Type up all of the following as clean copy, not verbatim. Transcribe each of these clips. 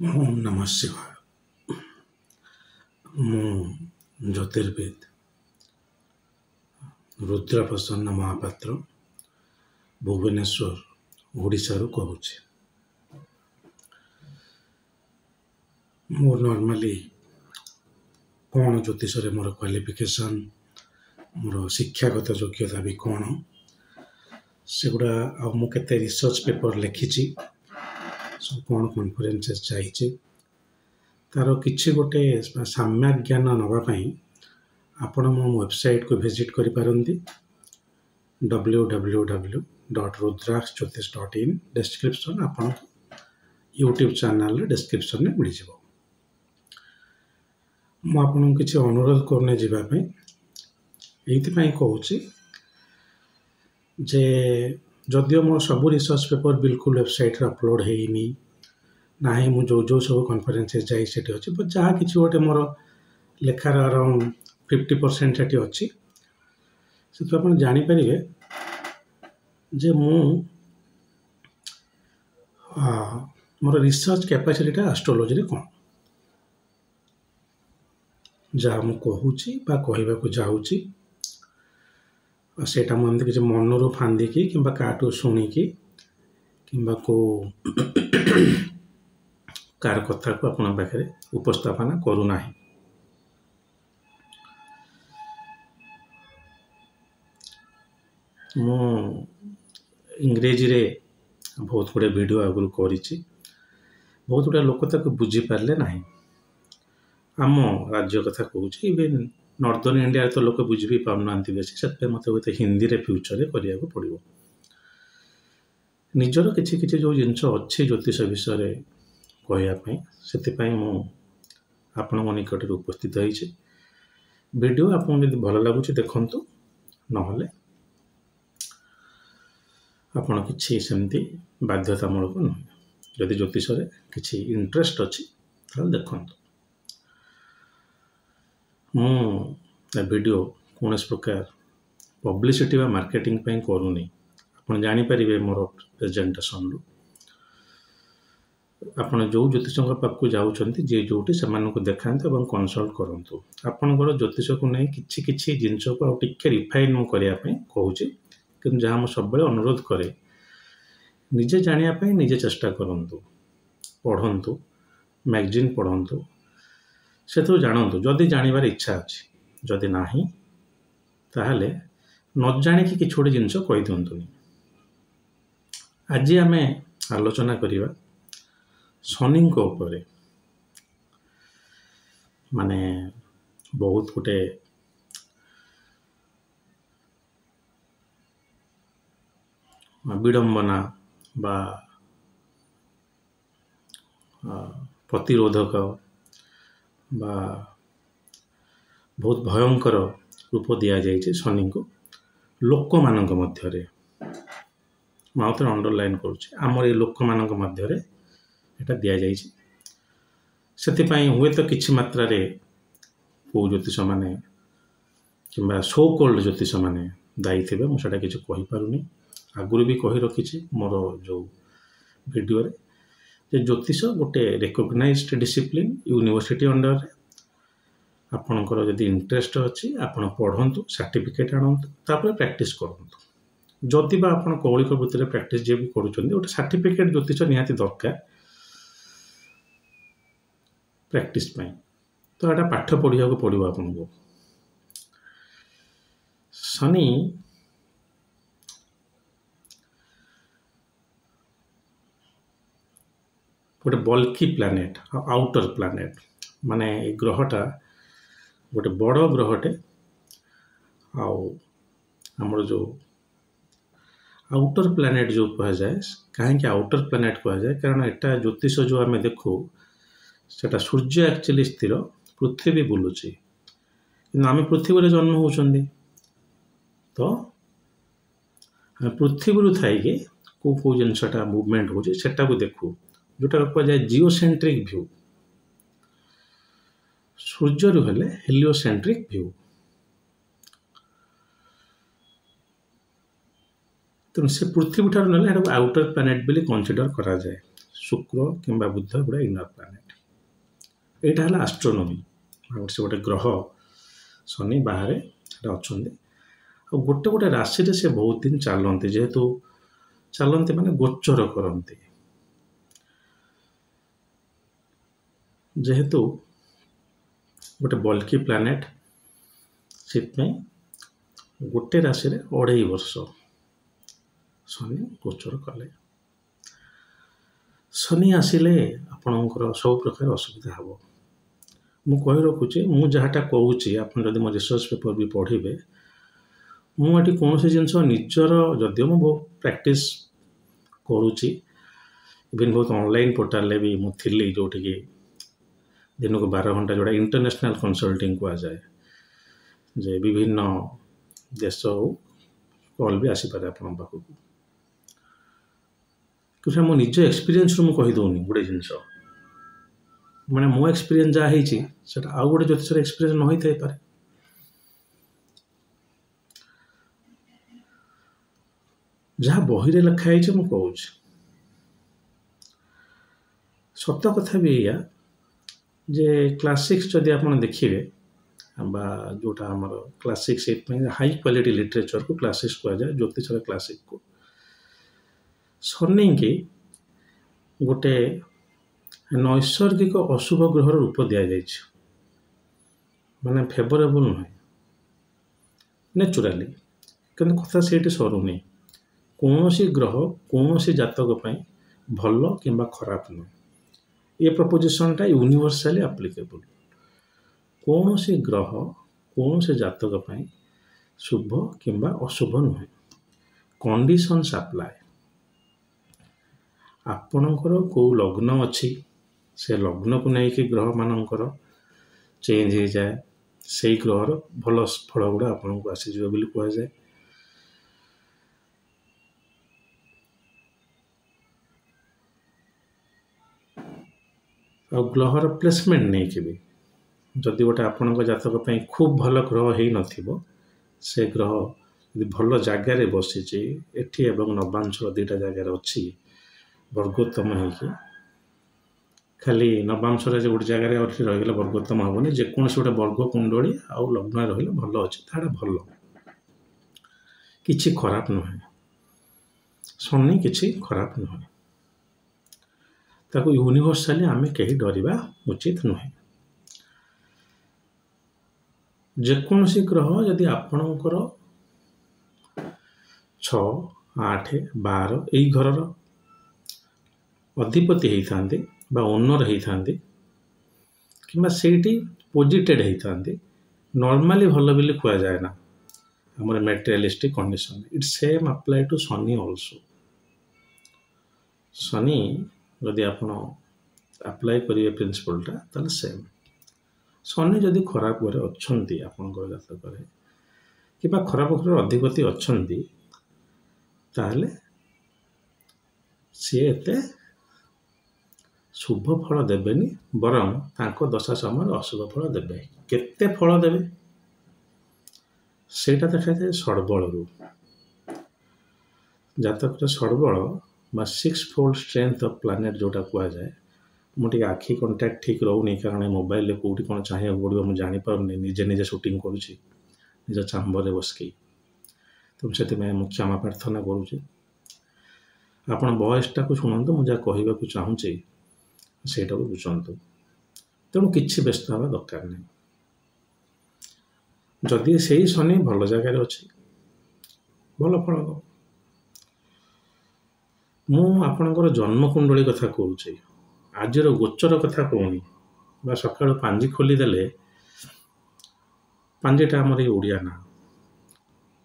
ओम नमः शिवाय। ମୁଁ ଜ୍ୟୋତିର୍ବିଦ ରୁଦ୍ରପ୍ରସନ୍ନ ମହାପାତ୍ର ଭୁବନେଶ୍ୱର ଓଡ଼ିଶାରୁ କହୁଛି। ମୁଁ ନର୍ମାଲି କ'ଣ ଜ୍ୟୋତିଷରେ ମୋର କ୍ୱାଲିଫିକେସନ୍, ମୋର ଶିକ୍ଷାଗତ ଯୋଗ୍ୟତା ବି କ'ଣ, ସେଗୁଡ଼ା ଆଉ ମୁଁ କେତେ ରିସର୍ଚ୍ଚ ପେପର୍ ଲେଖିଛି, ସବୁ କ'ଣ କନଫରେନ୍ସେସ୍ ଯାଇଛି, ତା'ର କିଛି ଗୋଟେ ସାମ୍ୟକ୍ ଜ୍ଞାନ ନେବା ପାଇଁ ଆପଣ ମୋ ୱେବସାଇଟ୍କୁ ଭିଜିଟ୍ କରିପାରନ୍ତି www.rudraksjyotish.in। ଡେସ୍କ୍ରିପ୍ସନ୍ ଆପଣଙ୍କୁ ୟୁଟ୍ୟୁବ୍ ଚ୍ୟାନେଲ୍ରେ ଡେସ୍କ୍ରିପ୍ସନ୍ରେ ମିଳିଯିବ। ମୁଁ ଆପଣଙ୍କୁ କିଛି ଅନୁରୋଧ କରୁନି ଯିବା ପାଇଁ, ଏଇଥିପାଇଁ କହୁଛି ଯେ ଯଦିଓ ମୋ ସବୁ ରିସର୍ଚ୍ଚ ପେପର୍ ବିଲକୁଲ ୱେବସାଇଟ୍ରେ ଅପଲୋଡ଼ ହେଇନି ନାହିଁ, ମୁଁ ଯେଉଁ ସବୁ କନଫରେନ୍ସେସ୍ ଯାଇ ସେଠି ଅଛି, ବଟ୍ ଯାହା କିଛି ଗୋଟେ ମୋର ଲେଖାର ଆରାଉଣ୍ଡ 50% ସେଠି ଅଛି। ସେଥିରୁ ଆପଣ ଜାଣିପାରିବେ ଯେ ମୁଁ ମୋର ରିସର୍ଚ୍ଚ କ୍ୟାପାସିଟିଟା ଆଷ୍ଟ୍ରୋଲୋଜିରେ କ'ଣ, ଯାହା ମୁଁ କହୁଛି ବା କହିବାକୁ ଯାଉଛି, ସେଇଟା ମୁଁ ଏମିତି କିଛି ମନରୁ ଫାନ୍ଦିକି କିମ୍ବା କାହାଠୁ ଶୁଣିକି କିମ୍ବା କେଉଁ କାହାର କଥାକୁ ଆପଣଙ୍କ ପାଖରେ ଉପସ୍ଥାପନା କରୁନାହିଁ। ମୁଁ ଇଂରେଜୀରେ ବହୁତ ଗୁଡ଼ିଏ ଭିଡ଼ିଓ ଆଗରୁ କରିଛି, ବହୁତ ଗୁଡ଼ିଏ ଲୋକ ତାକୁ ବୁଝିପାରିଲେ ନାହିଁ। ଆମ ରାଜ୍ୟ କଥା କହୁଛି, ଇଭେନ୍ ନର୍ଦର୍ନ ଇଣ୍ଡିଆରେ ତ ଲୋକ ବୁଝି ବି ପାରୁନାହାନ୍ତି ବେଶୀ, ସେଥିପାଇଁ ମୋତେ ହୁଏତ ହିନ୍ଦୀରେ ଫ୍ୟୁଚର୍ରେ କରିବାକୁ ପଡ଼ିବ। ନିଜର କିଛି କିଛି ଯେଉଁ ଜିନିଷ ଅଛି ଜ୍ୟୋତିଷ ବିଷୟରେ କହିବା ପାଇଁ, ସେଥିପାଇଁ ମୁଁ ଆପଣଙ୍କ ନିକଟରେ ଉପସ୍ଥିତ ହେଇଛି। ଭିଡ଼ିଓ ଆପଣଙ୍କୁ ଯଦି ଭଲ ଲାଗୁଛି ଦେଖନ୍ତୁ, ନହେଲେ ଆପଣ କିଛି ସେମିତି ବାଧ୍ୟତାମୂଳକ ନୁହେଁ। ଯଦି ଜ୍ୟୋତିଷରେ କିଛି ଇଣ୍ଟରେଷ୍ଟ ଅଛି ତାହେଲେ ଦେଖନ୍ତୁ। ମୁଁ ଏ ଭିଡ଼ିଓ କୌଣସି ପ୍ରକାର ପବ୍ଲିସିଟି ବା ମାର୍କେଟିଂ ପାଇଁ କରୁନି। ଆପଣ ଜାଣିପାରିବେ ମୋର ପ୍ରେଜେଣ୍ଟେସନ୍ରୁ। ଆପଣ ଯେଉଁ ଜ୍ୟୋତିଷଙ୍କ ପାଖକୁ ଯାଉଛନ୍ତି, ଯିଏ ଯେଉଁଠି ସେମାନଙ୍କୁ ଦେଖାନ୍ତୁ ଏବଂ କନସଲ୍ଟ କରନ୍ତୁ। ଆପଣଙ୍କର ଜ୍ୟୋତିଷକୁ ନେଇ କିଛି କିଛି ଜିନିଷକୁ ଆଉ ଟିକେ ରିଫାଇନ୍ ମୁଁ କରିବା ପାଇଁ କହୁଛି, କିନ୍ତୁ ଯାହା ମୁଁ ସବୁବେଳେ ଅନୁରୋଧ କରେ, ନିଜେ ଜାଣିବା ପାଇଁ ନିଜେ ଚେଷ୍ଟା କରନ୍ତୁ, ପଢ଼ନ୍ତୁ, ମ୍ୟାଗାଜିନ୍ ପଢ଼ନ୍ତୁ, ସେଥିରୁ ଜାଣନ୍ତୁ ଯଦି ଜାଣିବାର ଇଚ୍ଛା ଅଛି। ଯଦି ନାହିଁ ତାହେଲେ ନ ଜାଣିକି କିଛି ଗୋଟେ ଜିନିଷ କହିଦିଅନ୍ତୁନି। ଆଜି ଆମେ ଆଲୋଚନା କରିବା ଶନିଙ୍କ ଉପରେ। ମାନେ ବହୁତ ଗୋଟେ ବିଡ଼ମ୍ବନା ବା ପ୍ରତିରୋଧକ ବା ବହୁତ ଭୟଙ୍କର ରୂପ ଦିଆଯାଇଛି ଶନିଙ୍କୁ ଲୋକମାନଙ୍କ ମଧ୍ୟରେ। ମୁଁ ଆଉ ଥରେ ଅଣ୍ଡରଲାଇନ୍ କରୁଛି, ଆମର ଏ ଲୋକମାନଙ୍କ ମଧ୍ୟରେ ଏଟା ଦିଆଯାଇଛି। ସେଥିପାଇଁ ହୁଏତ କିଛି ମାତ୍ରାରେ କେଉଁ ଜ୍ୟୋତିଷମାନେ କିମ୍ବା ସୋ କଲ୍ଡ ଜ୍ୟୋତିଷମାନେ ଦାୟୀ ଥିବେ, ମୁଁ ସେଇଟା କିଛି କହିପାରୁନି। ଆଗରୁ ବି କହି ରଖିଛି ମୋର ଯେଉଁ ଭିଡ଼ିଓରେ ଯେ ଜ୍ୟୋତିଷ ଗୋଟେ ରେକଗ୍ନାଇଜ୍ଡ ଡିସିପ୍ଲିନ୍ ୟୁନିଭର୍ସିଟି ଅଣ୍ଡରରେ। ଆପଣଙ୍କର ଯଦି ଇଣ୍ଟରେଷ୍ଟ ଅଛି ଆପଣ ପଢ଼ନ୍ତୁ, ସାର୍ଟିଫିକେଟ୍ ଆଣନ୍ତୁ, ତାପରେ ପ୍ରାକ୍ଟିସ୍ କରନ୍ତୁ। ଯଦି ବା ଆପଣ କୌଳିକ ବୃତ୍ତିରେ ପ୍ରାକ୍ଟିସ୍ ଯିଏ ବି କରୁଛନ୍ତି, ଗୋଟେ ସାର୍ଟିଫିକେଟ୍ ଜ୍ୟୋତିଷ ନିହାତି ଦରକାର ପ୍ରାକ୍ଟିସ୍ ପାଇଁ। ତ ଏଇଟା ପାଠ ପଢ଼ିବାକୁ ପଡ଼ିବ ଆପଣଙ୍କୁ। ଶନି ଗୋଟେ ବଲ୍କି ପ୍ଲାନେଟ୍, ଆଉଟର ପ୍ଲାନେଟ୍। ମାନେ ଏ ଗ୍ରହଟା ଗୋଟେ ବଡ଼ ଗ୍ରହଟେ। ଆଉ ଆମର ଯେଉଁ ଆଉଟର ପ୍ଲାନେଟ୍ ଯେଉଁ କୁହାଯାଏ, କାହିଁକି ଆଉଟର ପ୍ଲାନେଟ୍ କୁହାଯାଏ, କାରଣ ଏଟା ଜ୍ୟୋତିଷ ଯେଉଁ ଆମେ ଦେଖୁ ସେଟା ସୂର୍ଯ୍ୟ ଆକ୍ଚୁଆଲି ସ୍ଥିର, ପୃଥିବୀ ବୁଲୁଛି, କିନ୍ତୁ ଆମେ ପୃଥିବୀରେ ଜନ୍ମ ହେଉଛନ୍ତି। ତ ଆମେ ପୃଥିବୀରୁ ଥାଇକି କେଉଁ ଜିନିଷଟା ମୁଭମେଣ୍ଟ ହେଉଛି ସେଟାକୁ ଦେଖୁ, ଯେଉଁଟାକୁ କୁହାଯାଏ ଜିଓସେଣ୍ଟ୍ରିକ୍ ଭ୍ୟୁ। ସୂର୍ଯ୍ୟରୁ ହେଲେ ହେଲିଓସେଣ୍ଟ୍ରିକ୍ ଭ୍ୟୁ। ତେଣୁ ସେ ପୃଥିବୀ ଠାରୁ ନେଲେ ଏଟାକୁ ଆଉଟର ପ୍ଲାନେଟ୍ ବୋଲି କନସିଡର କରାଯାଏ। ଶୁକ୍ର କିମ୍ବା ବୁଧ ଏଗୁଡ଼ା ଇନର ପ୍ଲାନେଟ୍। ଏଇଟା ହେଲା ଆଷ୍ଟ୍ରୋନୋମି। ସେ ଗୋଟେ ଗ୍ରହ ଶନି ବାହାରେ ସେଟା ଅଛନ୍ତି। ଆଉ ଗୋଟେ ଗୋଟେ ରାଶିରେ ସେ ବହୁତ ଦିନ ଚାଲନ୍ତି, ଯେହେତୁ ଚାଲନ୍ତି ମାନେ ଗୋଚର କରନ୍ତି, ଯେହେତୁ ଗୋଟେ ବଲ୍କି ପ୍ଲାନେଟ୍, ସେଥିପାଇଁ ଗୋଟେ ରାଶିରେ 2.5 ବର୍ଷ ଶନି ଗୋଚର କଲେ। ଶନି ଆସିଲେ ଆପଣଙ୍କର ସବୁ ପ୍ରକାର ଅସୁବିଧା ହେବ। ମୁଁ କହି ରଖୁଛି, ମୁଁ ଯାହାଟା କହୁଛି ଆପଣ ଯଦି ମୋ ରିସର୍ଚ୍ଚ ପେପର ବି ପଢ଼ିବେ, ମୁଁ ଏଠି କୌଣସି ଜିନିଷ ନିଜର, ଯଦିଓ ମୁଁ ବହୁତ ପ୍ରାକ୍ଟିସ୍ କରୁଛି, ଇଭେନ୍ ବହୁତ ଅନଲାଇନ୍ ପୋର୍ଟାଲରେ ବି ମୁଁ ଥିଲି, ଯେଉଁଠିକି ଦିନକୁ 12 ଘଣ୍ଟା, ଯେଉଁଟା ଇଣ୍ଟରନ୍ୟାସନାଲ୍ କନସଲ୍ଟିଂ କୁହାଯାଏ, ଯେ ବିଭିନ୍ନ ଦେଶ ହଉ କଲ୍ ବି ଆସିପାରେ ଆପଣଙ୍କ ପାଖକୁ। କିନ୍ତୁ ମୋ ନିଜ ଏକ୍ସପିରିଏନ୍ସରୁ ମୁଁ କହିଦେଉନି ଗୋଟେ ଜିନିଷ, ମାନେ ମୋ ଏକ୍ସପିରିଏନ୍ସ ଯାହା ହେଇଛି ସେଟା ଆଉ ଗୋଟେ ଜ୍ୟୋତିଷର ଏକ୍ସପିରିଏନ୍ସ ନ ହେଇଥାଇପାରେ। ଯାହା ବହିରେ ଲେଖା ହେଇଛି ମୁଁ କହୁଛି। ସତ କଥା ବି ଏଇଆ ଯେ କ୍ଲାସିକ୍ସ ଯଦି ଆପଣ ଦେଖିବେ, ବା ଯେଉଁଟା ଆମର କ୍ଲାସିକ୍ସ, ସେଇଥିପାଇଁ ହାଇ କ୍ୱାଲିଟି ଲିଟରେଚରକୁ କ୍ଲାସିକ୍ସ କୁହାଯାଏ, ଜ୍ୟୋତିଷର କ୍ଲାସିକ୍କୁ। ଶନିକି ଗୋଟେ ନୈସର୍ଗିକ ଅଶୁଭ ଗ୍ରହର ରୂପ ଦିଆଯାଇଛି, ମାନେ ଫେଭରେବୁଲ୍ ନୁହେଁ ନ୍ୟାଚୁରାଲି। କିନ୍ତୁ କଥା ସେଇଠି ସରୁନି। କୌଣସି ଗ୍ରହ କୌଣସି ଜାତକ ପାଇଁ ଭଲ କିମ୍ବା ଖରାପ ନୁହେଁ। ଏ ପ୍ରପୋଜିସନଟା ୟୁନିଭର୍ସାଲି ଆପ୍ଲିକେବୁଲ୍। କୌଣସି ଗ୍ରହ କୌଣସି ଜାତକ ପାଇଁ ଶୁଭ କିମ୍ବା ଅଶୁଭ ନୁହେଁ। Conditions apply. ଆପଣଙ୍କର କେଉଁ ଲଗ୍ନ ଅଛି, ସେ ଲଗ୍ନକୁ ନେଇକି ଗ୍ରହମାନଙ୍କର ଚେଞ୍ଜ ହେଇଯାଏ। ସେଇ ଗ୍ରହର ଭଲ ଫଳ ଗୁଡ଼ା ଆପଣଙ୍କୁ ଆସିଯିବ ବୋଲି କୁହାଯାଏ। ଆଉ ଗ୍ରହର ପ୍ଲେସମେଣ୍ଟ ନେଇକି ବି, ଯଦି ଗୋଟେ ଆପଣଙ୍କ ଜାତକ ପାଇଁ ଖୁବ୍ ଭଲ ଗ୍ରହ ହେଇନଥିବ, ସେ ଗ୍ରହ ଯଦି ଭଲ ଜାଗାରେ ବସିଛି, ଏଠି ଏବଂ ନବାଂଶର 2ଟା ଜାଗାରେ ଅଛି ବର୍ଗୋତ୍ତମ ହେଇକି, ଖାଲି ନବାଂଶରେ ଯେ ଗୋଟେ ଜାଗାରେ ରହିଗଲେ ବର୍ଗୋତ୍ତମ ହେବନି, ଯେକୌଣସି ଗୋଟେ ବର୍ଗ କୁଣ୍ଡଳୀ ଆଉ ଲଗ୍ନରେ ରହିଲେ ଭଲ ଅଛି, ତାହା ଭଲ, କିଛି ଖରାପ ନୁହେଁ। ଶନି କିଛି ଖରାପ ନୁହେଁ। ତାକୁ ୟୁନିଭର୍ସାଲି ଆମେ କେହି ଡରିବା ଉଚିତ ନୁହେଁ। ଯେକୌଣସି ଗ୍ରହ ଯଦି ଆପଣଙ୍କର 6, 8, 12 ଏଇ ଘରର ଅଧିପତି ହେଇଥାନ୍ତି ବା ଓନର ହେଇଥାନ୍ତି, କିମ୍ବା ସେଇଠି ପୋଜିଟେଡ୍ ହେଇଥାନ୍ତି, ନର୍ମାଲି ଭଲ ବୋଲି କୁହାଯାଏ ନା ଆମର ମେଟେରିଆଲିଷ୍ଟିକ୍ କଣ୍ଡିସନ୍। ଇଟ୍ ସେମ୍ ଆପ୍ଲାଏ ଟୁ ଶନି ଅଲସୋ। ଶନି ଯଦି ଆପଣ ଆପ୍ଲାଏ କରିବେ ପ୍ରିନ୍ସିପଲଟା, ତାହେଲେ ସେମ୍। ଶନି ଯଦି ଖରାପ ଘରେ ଅଛନ୍ତି ଆପଣଙ୍କର ଜାତକରେ, କିମ୍ବା ଖରାପ ଘରେ ଅଧିପତି ଅଛନ୍ତି, ତାହେଲେ ସିଏ ଏତେ ଶୁଭ ଫଳ ଦେବେନି, ବରଂ ତାଙ୍କ ଦଶା ସମୟରେ ଅଶୁଭ ଫଳ ଦେବେ। କେତେ ଫଳ ଦେବେ ସେଇଟା ଦେଖାଯାଏ ଷଡ଼ବଳରୁ। ଜାତକରେ ଷଡ଼ବଳ ବା 6-fold ଷ୍ଟ୍ରେନ୍ଥ ଅଫ୍ ପ୍ଲାନେଟ୍ ଯେଉଁଟା କୁହାଯାଏ। ମୁଁ ଟିକେ ଆଖି କଣ୍ଟାକ୍ଟ ଠିକ୍ ରହୁନି, କାରଣ ମୋବାଇଲରେ କେଉଁଠି କ'ଣ ଚାହିଁବାକୁ ପଡ଼ିବ ମୁଁ ଜାଣିପାରୁନି, ନିଜେ ସୁଟିଂ କରୁଛି ନିଜ ଚାମ୍ବରରେ ବସିକି, ତେଣୁ ସେଥିପାଇଁ ମୁଁ କ୍ଷମା ପ୍ରାର୍ଥନା କରୁଛି। ଆପଣ ଭଏସଟାକୁ ଶୁଣନ୍ତୁ, ମୁଁ ଯାହା କହିବାକୁ ଚାହୁଁଛି ସେଇଟାକୁ ବୁଝନ୍ତୁ। ତେଣୁ କିଛି ବ୍ୟସ୍ତ ହେବା ଦରକାର ନାହିଁ। ଯଦି ସେଇ ଶନି ଭଲ ଜାଗାରେ ଅଛି, ଭଲ ଫଳ ଦେବ। ମୁଁ ଆପଣଙ୍କର ଜନ୍ମ କୁଣ୍ଡଳୀ କଥା କହୁଛି, ଆଜିର ଗୋଚର କଥା କହୁନି। ବା ସକାଳୁ ପାଞ୍ଜି ଖୋଲିଦେଲେ, ପାଞ୍ଜିଟା ଆମର ଏଇ ଓଡ଼ିଆ ନାଁ,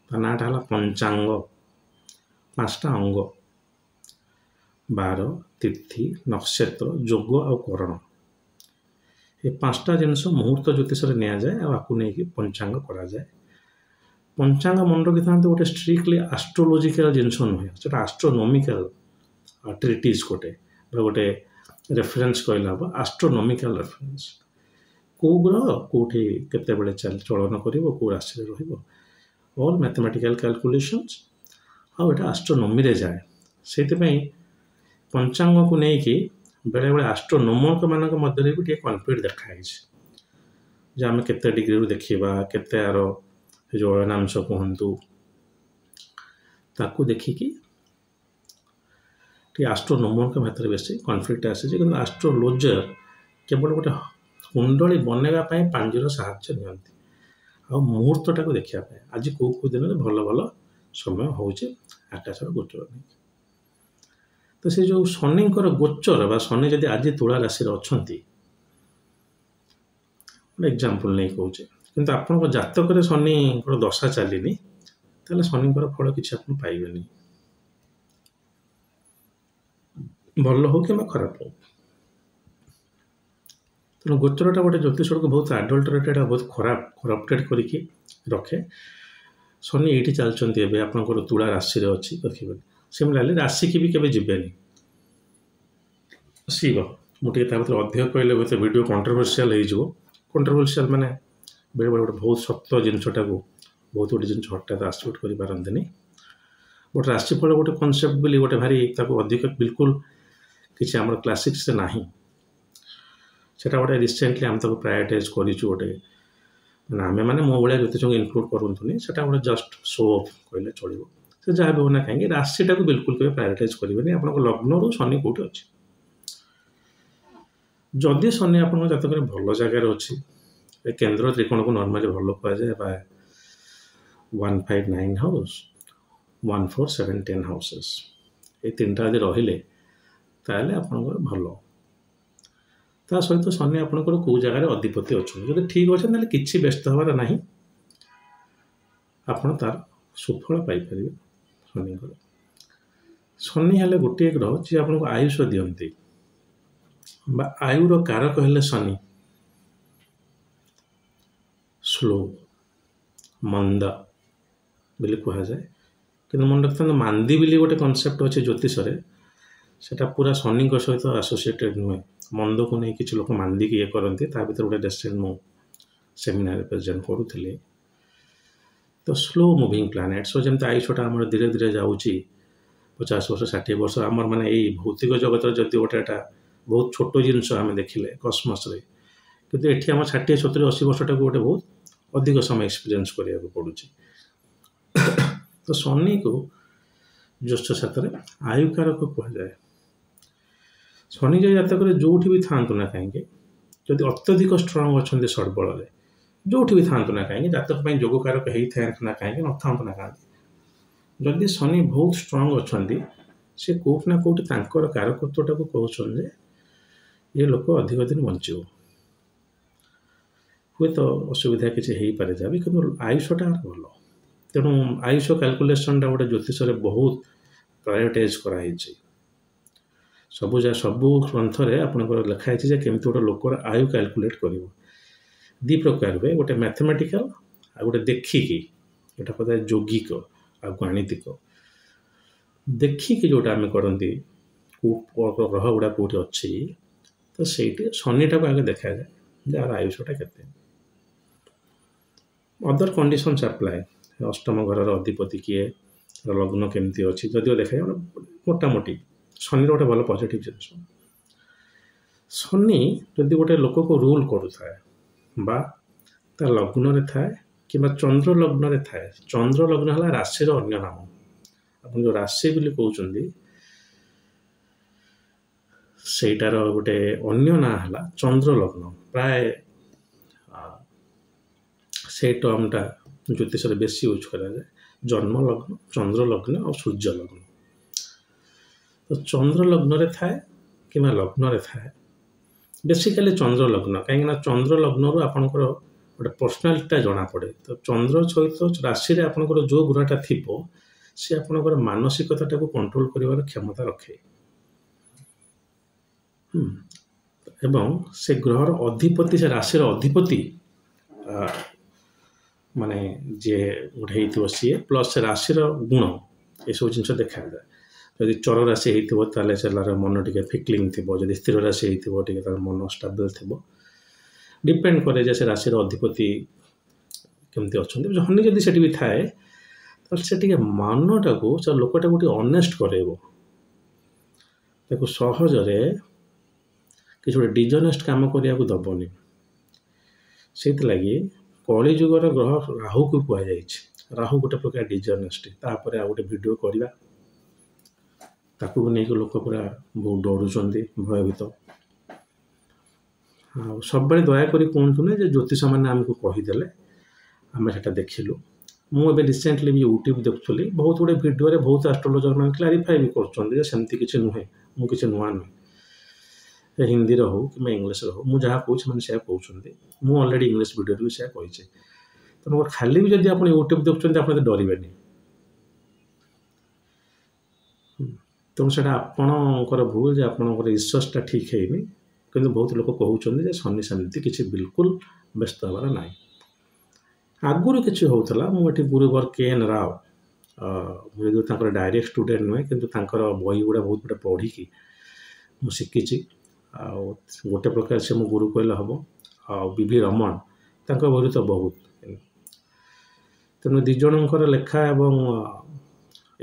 ତା ନାଁଟା ହେଲା ପଞ୍ଚାଙ୍ଗ। 5ଟା ଅଙ୍ଗ, 12 ତିଥି, ନକ୍ଷତ୍ର, ଯୋଗ ଆଉ କରଣ। ଏ 5ଟା ଜିନିଷ ମୁହୂର୍ତ୍ତ ଜ୍ୟୋତିଷରେ ନିଆଯାଏ, ଆଉ ଆକୁ ନେଇକି ପଞ୍ଚାଙ୍ଗ କରାଯାଏ। ପଞ୍ଚାଙ୍ଗ ମନେ ରଖିଥାନ୍ତୁ, ଗୋଟେ ଷ୍ଟ୍ରିକ୍ଟଲି ଆଷ୍ଟ୍ରୋଲୋଜିକାଲ ଜିନିଷ ନୁହେଁ, ସେଟା ଆଷ୍ଟ୍ରୋନୋମିକାଲ ଟ୍ରିଟିସ୍ ଗୋଟେ, ବା ଗୋଟେ ରେଫରେନ୍ସ କହିଲେ ହେବ, ଆଷ୍ଟ୍ରୋନୋମିକାଲ ରେଫରେନ୍ସ। କେଉଁ ଗ୍ରହ କେଉଁଠି କେତେବେଳେ ଚଳନ କରିବ, କେଉଁ ରାଶିରେ ରହିବ, ଅଲ୍ ମ୍ୟାଥମେଟିକାଲ କ୍ୟାଲକୁଲେସନ୍ସ, ଆଉ ଏଇଟା ଆଷ୍ଟ୍ରୋନୋମିରେ ଯାଏ। ସେଇଥିପାଇଁ पंचांग को लेकिन बेले बेले आस्ट्रोनोमर मान मध्य भी कन्फ्लिक्ट देखाई जे आम केते डिग्री देखा केते यार जो अयनांश कहतु ताकू देखिकी आस्ट्रोनोमर के भितर बेस कन्फ्लिक्ट आसी कि आस्ट्रोलोजर केवल गोटे कुंडली बनवाई पांजीर साहाय्य नियंती आ मुहूर्तटा को देखापी आज कौ कौ दिन में भल भल समय होचे आकाशर गोचर नहीं। तो से जो शनिकर गोचर बा शनि जदि आज तुला राशि अच्छा एग्जांपल नहीं कहूँ किंतु आपण जातक शनि दशा चलनी ताले शनिकर फल किसी आप पाइबेनी भल हो कि खराब हो। तेणु गोचरटा गोटे ज्योतिष को बहुत आडल्टरेटेड बहुत खराब करप्टेड करके रखे। शनि ये चलते आपंकर तुला राशि अच्छी देखिए सिमिलारली राशि की भी केवे जीवेनी शिव मुझे अधिक कहले हुए वीडियो कंट्रोवर्शियल हो कंट्रोवर्शियल माने बेले बेले गोटे बहुत सत्य जिनटा को बहुत गोटे जिन हठात आक्सेप्ट करें बट राशिफल गोटे कनसेप्ट बोली गोटे भारी अधिक बिल्कुल किसी आम क्लासिक्स ना सेटा गोटे रिसेंटली आम प्रायोरिटाइज गोटे आमे मैंने मो भाया ज्योतिष इनक्लूड करूँ सेटा गोटे जस्ट शो ऑफ कहले चलो से जहाँ भी होना कहीं राशिटा को बिल्कुल कभी प्रायोरिटाइज करेंगे आप लग्न रू शनि कौटी अच्छी जदि शनि आप जातक भल जगार अच्छी केन्द्र त्रिकोण को नॉर्मली भल कहुए 159 हाउस 14710 हाउसेस ये तीनटा यदि रहिले ताले आपनकर भल ता सहित शनि आपनकर कौ जगार अधिपति अच्छा जब ठीक अच्छे ना कि व्यस्त हबार ना आपड़ तार सुफल पाइपर शनिकर शनि हेल्ले गोटे ग्रह जी आपको आयुष दियंती आयुर कारक हेल्ले शनि स्लो मंदा बोली कहुए कि मन रखता मांदी बोली गोटे कनसेप्ट अच्छे ज्योतिष सेटा पूरा शनि सहित आसोसिएटेड नुहे मंद को नहीं किसी लोक मांदी की ये करती भर गोटे डेस्टिन मु सेमिनार प्रेजेंट करूली तो स्लो मुविंग प्लानेट सो जमी आयुषटा आम धीरे धीरे जाऊँगी 50 वर्ष 60 वर्ष आमर माने यही भौतिक जगत जदि गोटे बहुत छोट जिनस आम देखिले कस्मस किंतु एठी आम 60 70 80 वर्षटा को गोटे बहुत अधिक समय एक्सपीरियंस करिया पड़ू तो शनि को ज्येष्ठ छात्र आयु कारक कहुए शनि जातक जो भी था ना कहीं जदि अत्यधिक स्ट्रंग अच्छा सर्बल जो भी था ना कहीं जातक जोग कारक होता ना कहीं न था ना कहीं जदि शनि बहुत स्ट्रंग अच्छा सी कौटना कौटी कारकत्वटा को कहते ये लोक अधिक दिन बंचो हुए तो असुविधा किसी हो पारे जब कि आयुषटा भल तेणु आयुष कैलकुलेसन गोटे ज्योतिष बहुत प्रायोरिटाइज कराई सबू सबू ग्रंथ आपंकर लिखाई केमी गोटे लोकर आयु कैलकुलेट कर दी प्रकार हुए गोटे मैथमेटिकल आ गोटे देखिकी गोटा पता यौगिक आ गाणितिक देखिकी जोटा आम करती ग्रह गुड़ा कौटी अच्छी तो सहीटी शनिटा को आगे देखा जाए जार आयुषटा केते अदर कंडीशंस अप्लाय अष्टम घर अधिपति किए लग्न केमती अच्छी जदिव देखा मोटामोटी शनि गोटे भल पॉजिटिव जिनस शनि जदि गोटे लोक को रूल करुए बा ता लग्न रे थाए कि चंद्र लग्न रे थाए चंद्र लग्न है राशि अन्य नाम आप जो राशि बोली कहते सेटार गोटे अन्य ना है चंद्र लग्न प्राय से टर्मटा ज्योतिष बेसी यूज करा जन्म लग्न चंद्र लग्न और सूर्य लग्न तो चंद्र लग्न रे थाए कि लग्न रे थाए बेसिकाली चंद्र लग्न कहीं चंद्र लग्न रू आपंकर गोटे पर्सनालीटा जना पड़े तो चंद्र सहित राशि रे आपंकर जो ग्रहटा थी सी आपंकर मानसिकता को कंट्रोल कर क्षमता रखे एवं से ग्रहर अधिपति से राशि अधिपति माने जे गोटे सी प्लस से राशि गुण ये सब जिन देखा जाए जदि चर राशि होता से मन टे फिक्लिंग थी जब स्थिर राशि होता मन स्टेबल थी डिपेंड करे से राशि अधिपति केमती अच्छा हनी जदि से भी थाए तो से मनटा को लोकटा गोटे अनेस्ट करेब ତାକୁ ସହଜରେ କିଛି ଗୋଟେ ଡିଜନେଷ୍ଟ କାମ କରିବାକୁ ଦେବନି। ସେଇଥିଲାଗି କଳିଯୁଗର ଗ୍ରହ ରାହୁକୁ କୁହାଯାଇଛି। ରାହୁ ଗୋଟେ ପ୍ରକାର ଡିଜନେଷ୍ଟ। ତାପରେ ଆଉ ଗୋଟେ ଭିଡ଼ିଓ କରିବା, ତାକୁ ନେଇକି ଲୋକ ପୁରା ବହୁତ ଡରୁଛନ୍ତି, ଭୟଭୀତ। ଆଉ ସବୁବେଳେ ଦୟାକରି କୁହନ୍ତୁନି ଯେ ଜ୍ୟୋତିଷମାନେ ଆମକୁ କହିଦେଲେ ଆମେ ସେଟା ଦେଖିଲୁ। ମୁଁ ଏବେ ରିସେଣ୍ଟଲି ବି ୟୁଟ୍ୟୁବ୍ ଦେଖୁଥିଲି, ବହୁତ ଗୁଡ଼ିଏ ଭିଡ଼ିଓରେ ବହୁତ ଆଷ୍ଟ୍ରୋଲୋଜରମାନେ କ୍ଲାରିଫାଏ ବି କରୁଛନ୍ତି ଯେ ସେମିତି କିଛି ନୁହେଁ, ମୁଁ କିଛି ନୂଆ ନୁହେଁ। ହିନ୍ଦୀର ହଉ କିମ୍ବା ଇଂଲିଶର ହଉ, ମୁଁ ଯାହା କହୁଛି ସେମାନେ ସେୟା କହୁଛନ୍ତି। ମୁଁ ଅଲରେଡ଼ି ଇଂଲିଶ ଭିଡ଼ିଓରେ ବି ସେୟା କହିଛି। ତେଣୁ ଖାଲି ବି ଯଦି ଆପଣ ୟୁଟ୍ୟୁବ୍ ଦେଖୁଛନ୍ତି ଆପଣ ଏତେ ଡରିବେନି। ତେଣୁ ସେଇଟା ଆପଣଙ୍କର ଭୁଲ ଯେ ଆପଣଙ୍କର ରିସର୍ଚ୍ଚଟା ଠିକ୍ ହେଇନି। କିନ୍ତୁ ବହୁତ ଲୋକ କହୁଛନ୍ତି ଯେ ଶନି ସେମିତି କିଛି ବିଲକୁଲ ବ୍ୟସ୍ତ ହେବାର ନାହିଁ। ଆଗରୁ କିଛି ହେଉଥିଲା। ମୁଁ ଏଠି ଗୁରୁବର KN ରାଓ, ମୁଁ ଯଦିও ତାଙ୍କର ଡାଇରେକ୍ଟ ଷ୍ଟୁଡେଣ୍ଟ ନୁହେଁ, କିନ୍ତୁ ତାଙ୍କର ବହି ଗୁଡ଼ା ବହୁତ ଗୁଡ଼ା ପଢ଼ିକି ମୁଁ ଶିଖିଛି। ଆଉ ଗୋଟେ ପ୍ରକାର ସେ ମୋ ଗୁରୁ କହିଲେ ହେବ। ଆଉ BV ରମଣ, ତାଙ୍କ ବହିରୁ ତ ବହୁତ। ତେଣୁ ଦୁଇ ଜଣଙ୍କର ଲେଖା ଏବଂ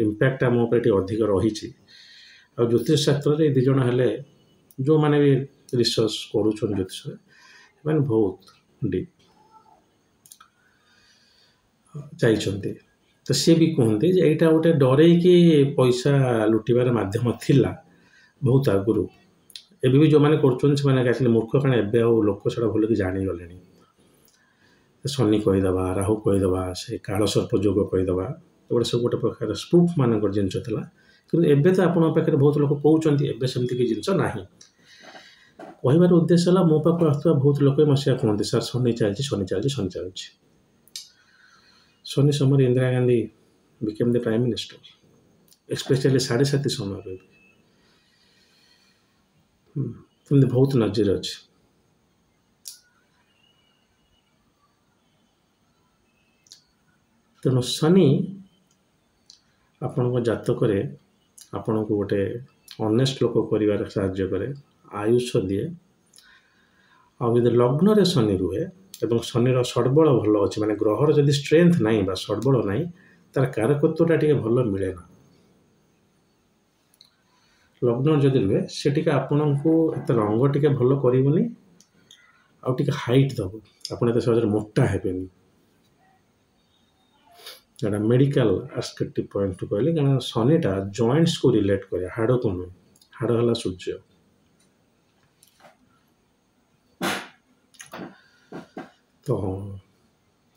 ଇମ୍ପାକ୍ଟ ଆମ ଉପରେ ଟିକେ ଅଧିକ ରହିଛି। ଆଉ ଜ୍ୟୋତିଷ ଶାସ୍ତ୍ରରେ ଏ ଦୁଇ ଜଣ ହେଲେ ଯେଉଁମାନେ ବି ରିସର୍ଚ୍ଚ କରୁଛନ୍ତି ଜ୍ୟୋତିଷରେ, ସେମାନେ ବହୁତ ଡିପ୍ ଯାଇଛନ୍ତି। ତ ସିଏ ବି କୁହନ୍ତି ଯେ ଏଇଟା ଗୋଟେ ଡରେଇକି ପଇସା ଲୁଟିବାର ମାଧ୍ୟମ ଥିଲା ବହୁତ ଆଗରୁ। ଏବେ ବି ଯେଉଁମାନେ କରୁଛନ୍ତି ସେମାନେ ଆସିଲେ ମୂର୍ଖ, କାରଣ ଏବେ ଆଉ ଲୋକ ସେଟା ଭଲକି ଜାଣିଗଲେଣି। ଶନି କହିଦେବା, ରାହୁ କହିଦେବା, ସେ କାଳସର୍ପ ଯୋଗ କହିଦେବା, ଏଗୁଡ଼ା ସବୁ ଗୋଟେ ପ୍ରକାର ସ୍ପୁଫ୍ ମାନଙ୍କର ଜିନିଷ ଥିଲା। କିନ୍ତୁ ଏବେ ତ ଆପଣଙ୍କ ପାଖରେ ବହୁତ ଲୋକ କହୁଛନ୍ତି ଏବେ ସେମିତି କିଛି ଜିନିଷ ନାହିଁ। କହିବାର ଉଦ୍ଦେଶ୍ୟ ହେଲା, ମୋ ପାଖକୁ ଆସୁଥିବା ବହୁତ ଲୋକ ମସିଆ କୁହନ୍ତି ସାର୍ ଶନି ଚାଲିଛି, ଶନି ଚାଲିଛି, ଶନି ଚାଲିଛି। ଶନି ସମୟରେ ଇନ୍ଦିରା ଗାନ୍ଧୀ ବିକେମ୍ ଦ ପ୍ରାଇମ୍ ମିନିଷ୍ଟର, ଏସ୍ପେସିଆଲି 7.5 ସମୟରେ। ଏମିତି ବହୁତ ନଜିର ଅଛି। ତେଣୁ ଶନି ଆପଣଙ୍କ ଜାତକରେ ଆପଣଙ୍କୁ ଗୋଟେ ଅନେଷ୍ଟ ଲୋକ କରିବାରେ ସାହାଯ୍ୟ କରେ, ଆୟୁଷ ଦିଏ। ଆଉ ଯଦି ଲଗ୍ନରେ ଶନି ରୁହେ ଏବଂ ଶନିର ଷଡ଼ବଳ ଭଲ ଅଛି, ମାନେ ଗ୍ରହର ଯଦି ଷ୍ଟ୍ରେନ୍ଥ ନାହିଁ ବା ଷଡ଼ବଳ ନାହିଁ, ତାର କାରକତ୍ୱଟା ଟିକେ ଭଲ ମିଳେ ନା। ଲଗ୍ନ ଯଦି ରୁହେ ସେ ଟିକେ ଆପଣଙ୍କୁ ଏତେ ରଙ୍ଗ ଟିକେ ଭଲ କରିବନି, ଆଉ ଟିକେ ହାଇଟ୍ ଦେବ, ଆପଣ ଏତେ ସହଜରେ ମୋଟା ହେବେନି। ଏଇଟା ମେଡ଼ିକାଲ ଆସ୍ପେକ୍ଟିଭ ପଏଣ୍ଟରୁ କହିଲେ, କାରଣ ଶନିଟା ଜଏଣ୍ଟସକୁ ରିଲେଟ୍ କରେ, ହାଡ଼କୁ ନୁହେଁ। ହାଡ଼ ହେଲା ସୂର୍ଯ୍ୟ। ତ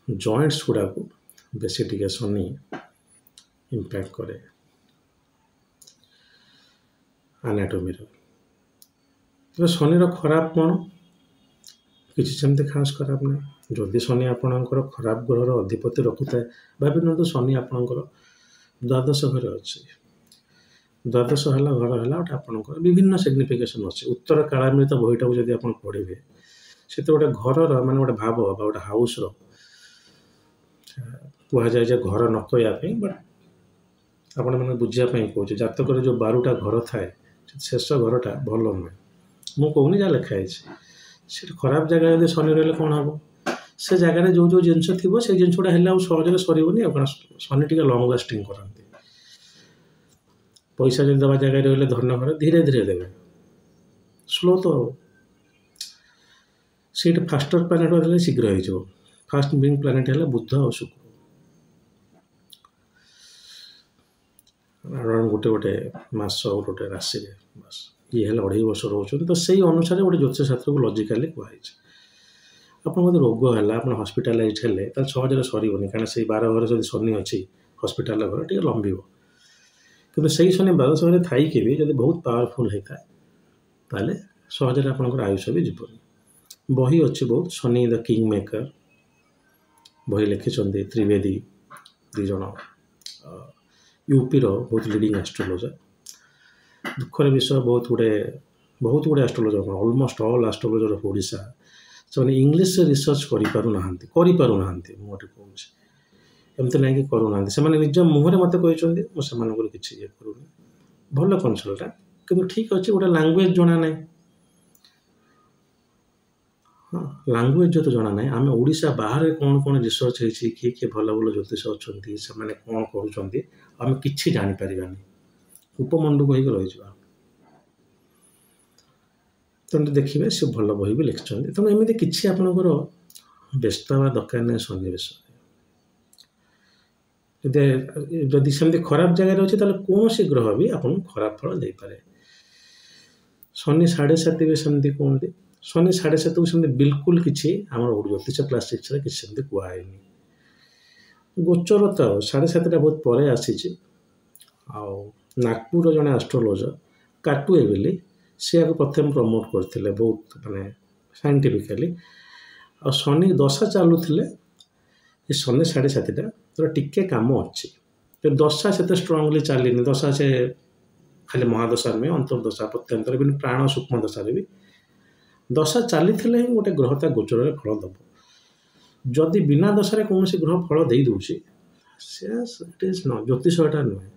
ଜଏଣ୍ଟସ୍ ଗୁଡ଼ାକୁ ବେଶୀ ଟିକେ ଶନି ଇମ୍ପାକ୍ଟ କରେ ଆନାଟୋମିର। ତେବେ ଶନିର ଖରାପ କ'ଣ? କିଛି ସେମିତି ଖାସ୍ ଖରାପ ନାହିଁ। ଯଦି ଶନି ଆପଣଙ୍କର ଖରାପ ଗ୍ରହର ଅଧିପତି ରଖୁଥାଏ, ଭାବି ନିଅନ୍ତୁ ଶନି ଆପଣଙ୍କର ଦ୍ୱାଦଶ ଘରେ ଅଛି। ଦ୍ୱାଦଶ ହେଲା ଘର ହେଲା ଗୋଟେ ଆପଣଙ୍କର ବିଭିନ୍ନ ସିଗ୍ନିଫିକେସନ୍ ଅଛି। ଉତ୍ତର କାଳାମୃତ ବହିଟାକୁ ଯଦି ଆପଣ ପଢ଼ିବେ, ସେ ତ ଗୋଟେ ଘରର ମାନେ ଗୋଟେ ଭାବ ବା ଗୋଟେ ହାଉସ୍ର କୁହାଯାଏ ଯେ ଘର ନ କହିବା ପାଇଁ, ବଟ୍ ଆପଣମାନେ ବୁଝିବା ପାଇଁ କହୁଛି। ଜାତକରେ ଯେଉଁ 12ଟା ଘର ଥାଏ, ଶେଷ ଘରଟା ଭଲ ନୁହେଁ। ମୁଁ କହୁନି, ଯାହା ଲେଖା ହେଇଛି। ସେଠି ଖରାପ ଜାଗାରେ ଯଦି ଶନି ରହିଲେ କ'ଣ ହେବ? ସେ ଜାଗାରେ ଯେଉଁ ଯେଉଁ ଜିନିଷ ଥିବ ସେଇ ଜିନିଷ ଗୁଡ଼ା ହେଲେ ଆଉ ସହଜରେ ସରିବନି। ଆଉ କାରଣ ଶନି ଟିକେ ଲଙ୍ଗ ଲାଷ୍ଟିଂ କରନ୍ତି। ପଇସା ଯଦି ଦେବା ଜାଗାରେ ରହିଲେ ଧନ ଘର ଧୀରେ ଧୀରେ ଦେବେ, ସ୍ଲୋ ତ ହେବ। ସେଇଟା ଫାଷ୍ଟର ପ୍ଲାନେଟ୍ ହେଲେ ଶୀଘ୍ର ହେଇଯିବ। ଫାଷ୍ଟ ମୁଭିଂ ପ୍ଲାନେଟ୍ ହେଲେ ବୁଧ ଆଉ ଶୁକ୍ର। ଗୋଟେ ଗୋଟେ ମାସ ଗୋଟେ ରାଶିରେ ବାସ୍ ଇଏ ହେଲେ 2.5 ବର୍ଷ ରହୁଛନ୍ତି। ତ ସେଇ ଅନୁସାରେ ଗୋଟେ ଜ୍ୟୋତିଷ ଶାସ୍ତ୍ରକୁ ଲଜିକାଲି କୁହାଯାଇଛି। ଆପଣଙ୍କ ଯଦି ରୋଗ ହେଲା, ଆପଣ ହସ୍ପିଟାଲାଇଜ୍ ହେଲେ, ତାହେଲେ ସହଜରେ ସରିବନି, କାରଣ ସେଇ 12 ଘରେ ଯଦି ଶନି ଅଛି, ହସ୍ପିଟାଲର ଘର ଟିକେ ଲମ୍ବିବ। କିନ୍ତୁ ସେଇ ଶନି 12 ଘରେ ଥାଇକି ବି ଯଦି ବହୁତ ପାୱାରଫୁଲ୍ ହେଇଥାଏ, ତାହେଲେ ସହଜରେ ଆପଣଙ୍କର ଆୟୁଷ ବି ଯିବନି। ବହି ଅଛି ବହୁତ, ଶନି ଦ କିଙ୍ଗ ମେକର ବହି ଲେଖିଛନ୍ତି ତ୍ରିବେଦୀ, 2 ଜଣ ୟୁପିର ବହୁତ ଲିଡ଼ିଂ ଆଷ୍ଟ୍ରୋଲୋଜର। ଦୁଃଖର ବିଷୟ, ବହୁତ ଗୁଡ଼ିଏ astrologer, almost all astrologer of Odisha, ସେମାନେ ଇଂଲିଶରେ ରିସର୍ଚ୍ଚ କରିପାରୁନାହାନ୍ତି। ମୁଁ ଏଠି କହୁଛି, ଏମିତି ନାହିଁକି କରୁନାହାନ୍ତି, ସେମାନେ ନିଜ ମୁହଁରେ ମୋତେ କହିଛନ୍ତି, ମୁଁ ସେମାନଙ୍କର କିଛି ଇଏ କରୁନି। ଭଲ କନସଲ୍ଟାଣ୍ଟ, କିନ୍ତୁ ଠିକ୍ ଅଛି, ଗୋଟେ ଲାଙ୍ଗୁଏଜ୍ ଜଣା ନାହିଁ। ହଁ, ଲାଙ୍ଗୁଏଜ୍ ଯଦି ଜଣା ନାହିଁ, ଆମେ ଓଡ଼ିଶା ବାହାରେ କ'ଣ ରିସର୍ଚ୍ଚ ହେଇଛି, କିଏ ଭଲ ଭଲ ଜ୍ୟୋତିଷ ଅଛନ୍ତି, ସେମାନେ କ'ଣ କରୁଛନ୍ତି, ଆମେ କିଛି ଜାଣିପାରିବାନି। ଉପମଣ୍ଡୁକ ହେଇକି ରହିଯିବା। ତେଣୁ ଦେଖିବେ ସେ ଭଲ ବହି ବି ଲେଖିଛନ୍ତି। ତେଣୁ ଏମିତି କିଛି ଆପଣଙ୍କର ବ୍ୟସ୍ତ ହେବା ଦରକାର ନାହିଁ ଶନି ବିଷୟରେ। ଯଦି ସେମିତି ଖରାପ ଜାଗାରେ ଅଛି ତାହେଲେ କୌଣସି ଗ୍ରହ ବି ଆପଣଙ୍କୁ ଖରାପ ଫଳ ଦେଇପାରେ। ଶନି 7.5 ବି ସେମିତି କୁହନ୍ତି। ଶନି 7.5କୁ ସେମିତି ବିଲକୁଲ କିଛି ଆମର ଜ୍ୟୋତିଷ କ୍ଲାସିକ୍ସରେ କିଛି ସେମିତି କୁହାହେଇନି। ଗୋଚରତା 7.5ଟା ବହୁତ ପରେ ଆସିଛି। ଆଉ ନାଗପୁରର ଜଣେ ଆଷ୍ଟ୍ରୋଲୋଜର କାଟୁଏ ବୋଲି ସେ ଆକୁ ପ୍ରଥମେ ପ୍ରମୋଟ କରିଥିଲେ ବହୁତ ମାନେ ସାଇଣ୍ଟିଫିକାଲି। ଆଉ ଶନି ଦଶା ଚାଲୁଥିଲେ ଏ ଶନି 7.5ଟା ତାର ଟିକେ କାମ ଅଛି। ଦଶା ସେତେ ଷ୍ଟ୍ରଙ୍ଗଲି ଚାଲିନି। ଦଶା ସେ ଖାଲି ମହାଦଶା ନୁହେଁ, ଅନ୍ତର୍ଦଶା ପ୍ରତ୍ୟନ୍ତର ବି ପ୍ରାଣ ସୂକ୍ଷ୍ମ ଦଶାରେ ବି ଦଶା ଚାଲିଥିଲେ ହିଁ ଗୋଟେ ଗ୍ରହ ତା ଗୋଚରରେ ଫଳ ଦେବ। ଯଦି ବିନା ଦଶାରେ କୌଣସି ଗ୍ରହ ଫଳ ଦେଇ ଦେଉଛି ସେ ଜ୍ୟୋତିଷ ଏଟା ନୁହେଁ।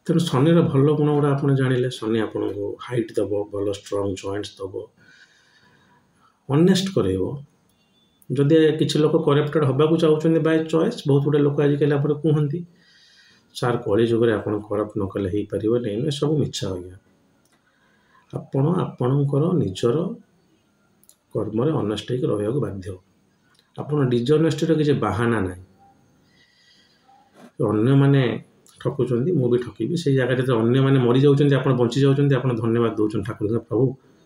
ତେଣୁ ଶନିର ଭଲ ଗୁଣ ଗୁଡ଼ା ଆପଣ ଜାଣିଲେ। ଶନି ଆପଣଙ୍କୁ ହାଇଟ୍ ଦେବ, ଭଲ ଷ୍ଟ୍ରଙ୍ଗ ଜଏଣ୍ଟସ୍ ଦେବ, ଅନେଷ୍ଟ କରେଇବ। ଯଦି କିଛି ଲୋକ କରେପ୍ଟେଡ଼ ହେବାକୁ ଚାହୁଁଛନ୍ତି ବାଇ ଚଏସ୍, ବହୁତ ଗୁଡ଼ିଏ ଲୋକ ଆଜିକାଲି ଆପଣ କୁହନ୍ତି ସାର୍ କଳି ଯୁଗରେ ଆପଣ କରପ୍ଟ ନ କଲେ ହେଇପାରିବନି। ଏସବୁ ମିଛ ଆଜ୍ଞା। ଆପଣ ଆପଣଙ୍କର ନିଜର କର୍ମରେ ଅନେଷ୍ଟ ହେଇକି ରହିବାକୁ ବାଧ୍ୟ। ଆପଣ ଡିଜଅନେଷ୍ଟିର କିଛି ବାହାନା ନାହିଁ। ଅନ୍ୟମାନେ ଠକୁଛନ୍ତି, ମୁଁ ବି ଠକିବି। ସେଇ ଜାଗାରେ ତ ଅନ୍ୟମାନେ ମରିଯାଉଛନ୍ତି, ଆପଣ ବଞ୍ଚି ଯାଉଛନ୍ତି, ଆପଣ ଧନ୍ୟବାଦ ଦେଉଛନ୍ତି ଠାକୁରଙ୍କ, ପ୍ରଭୁ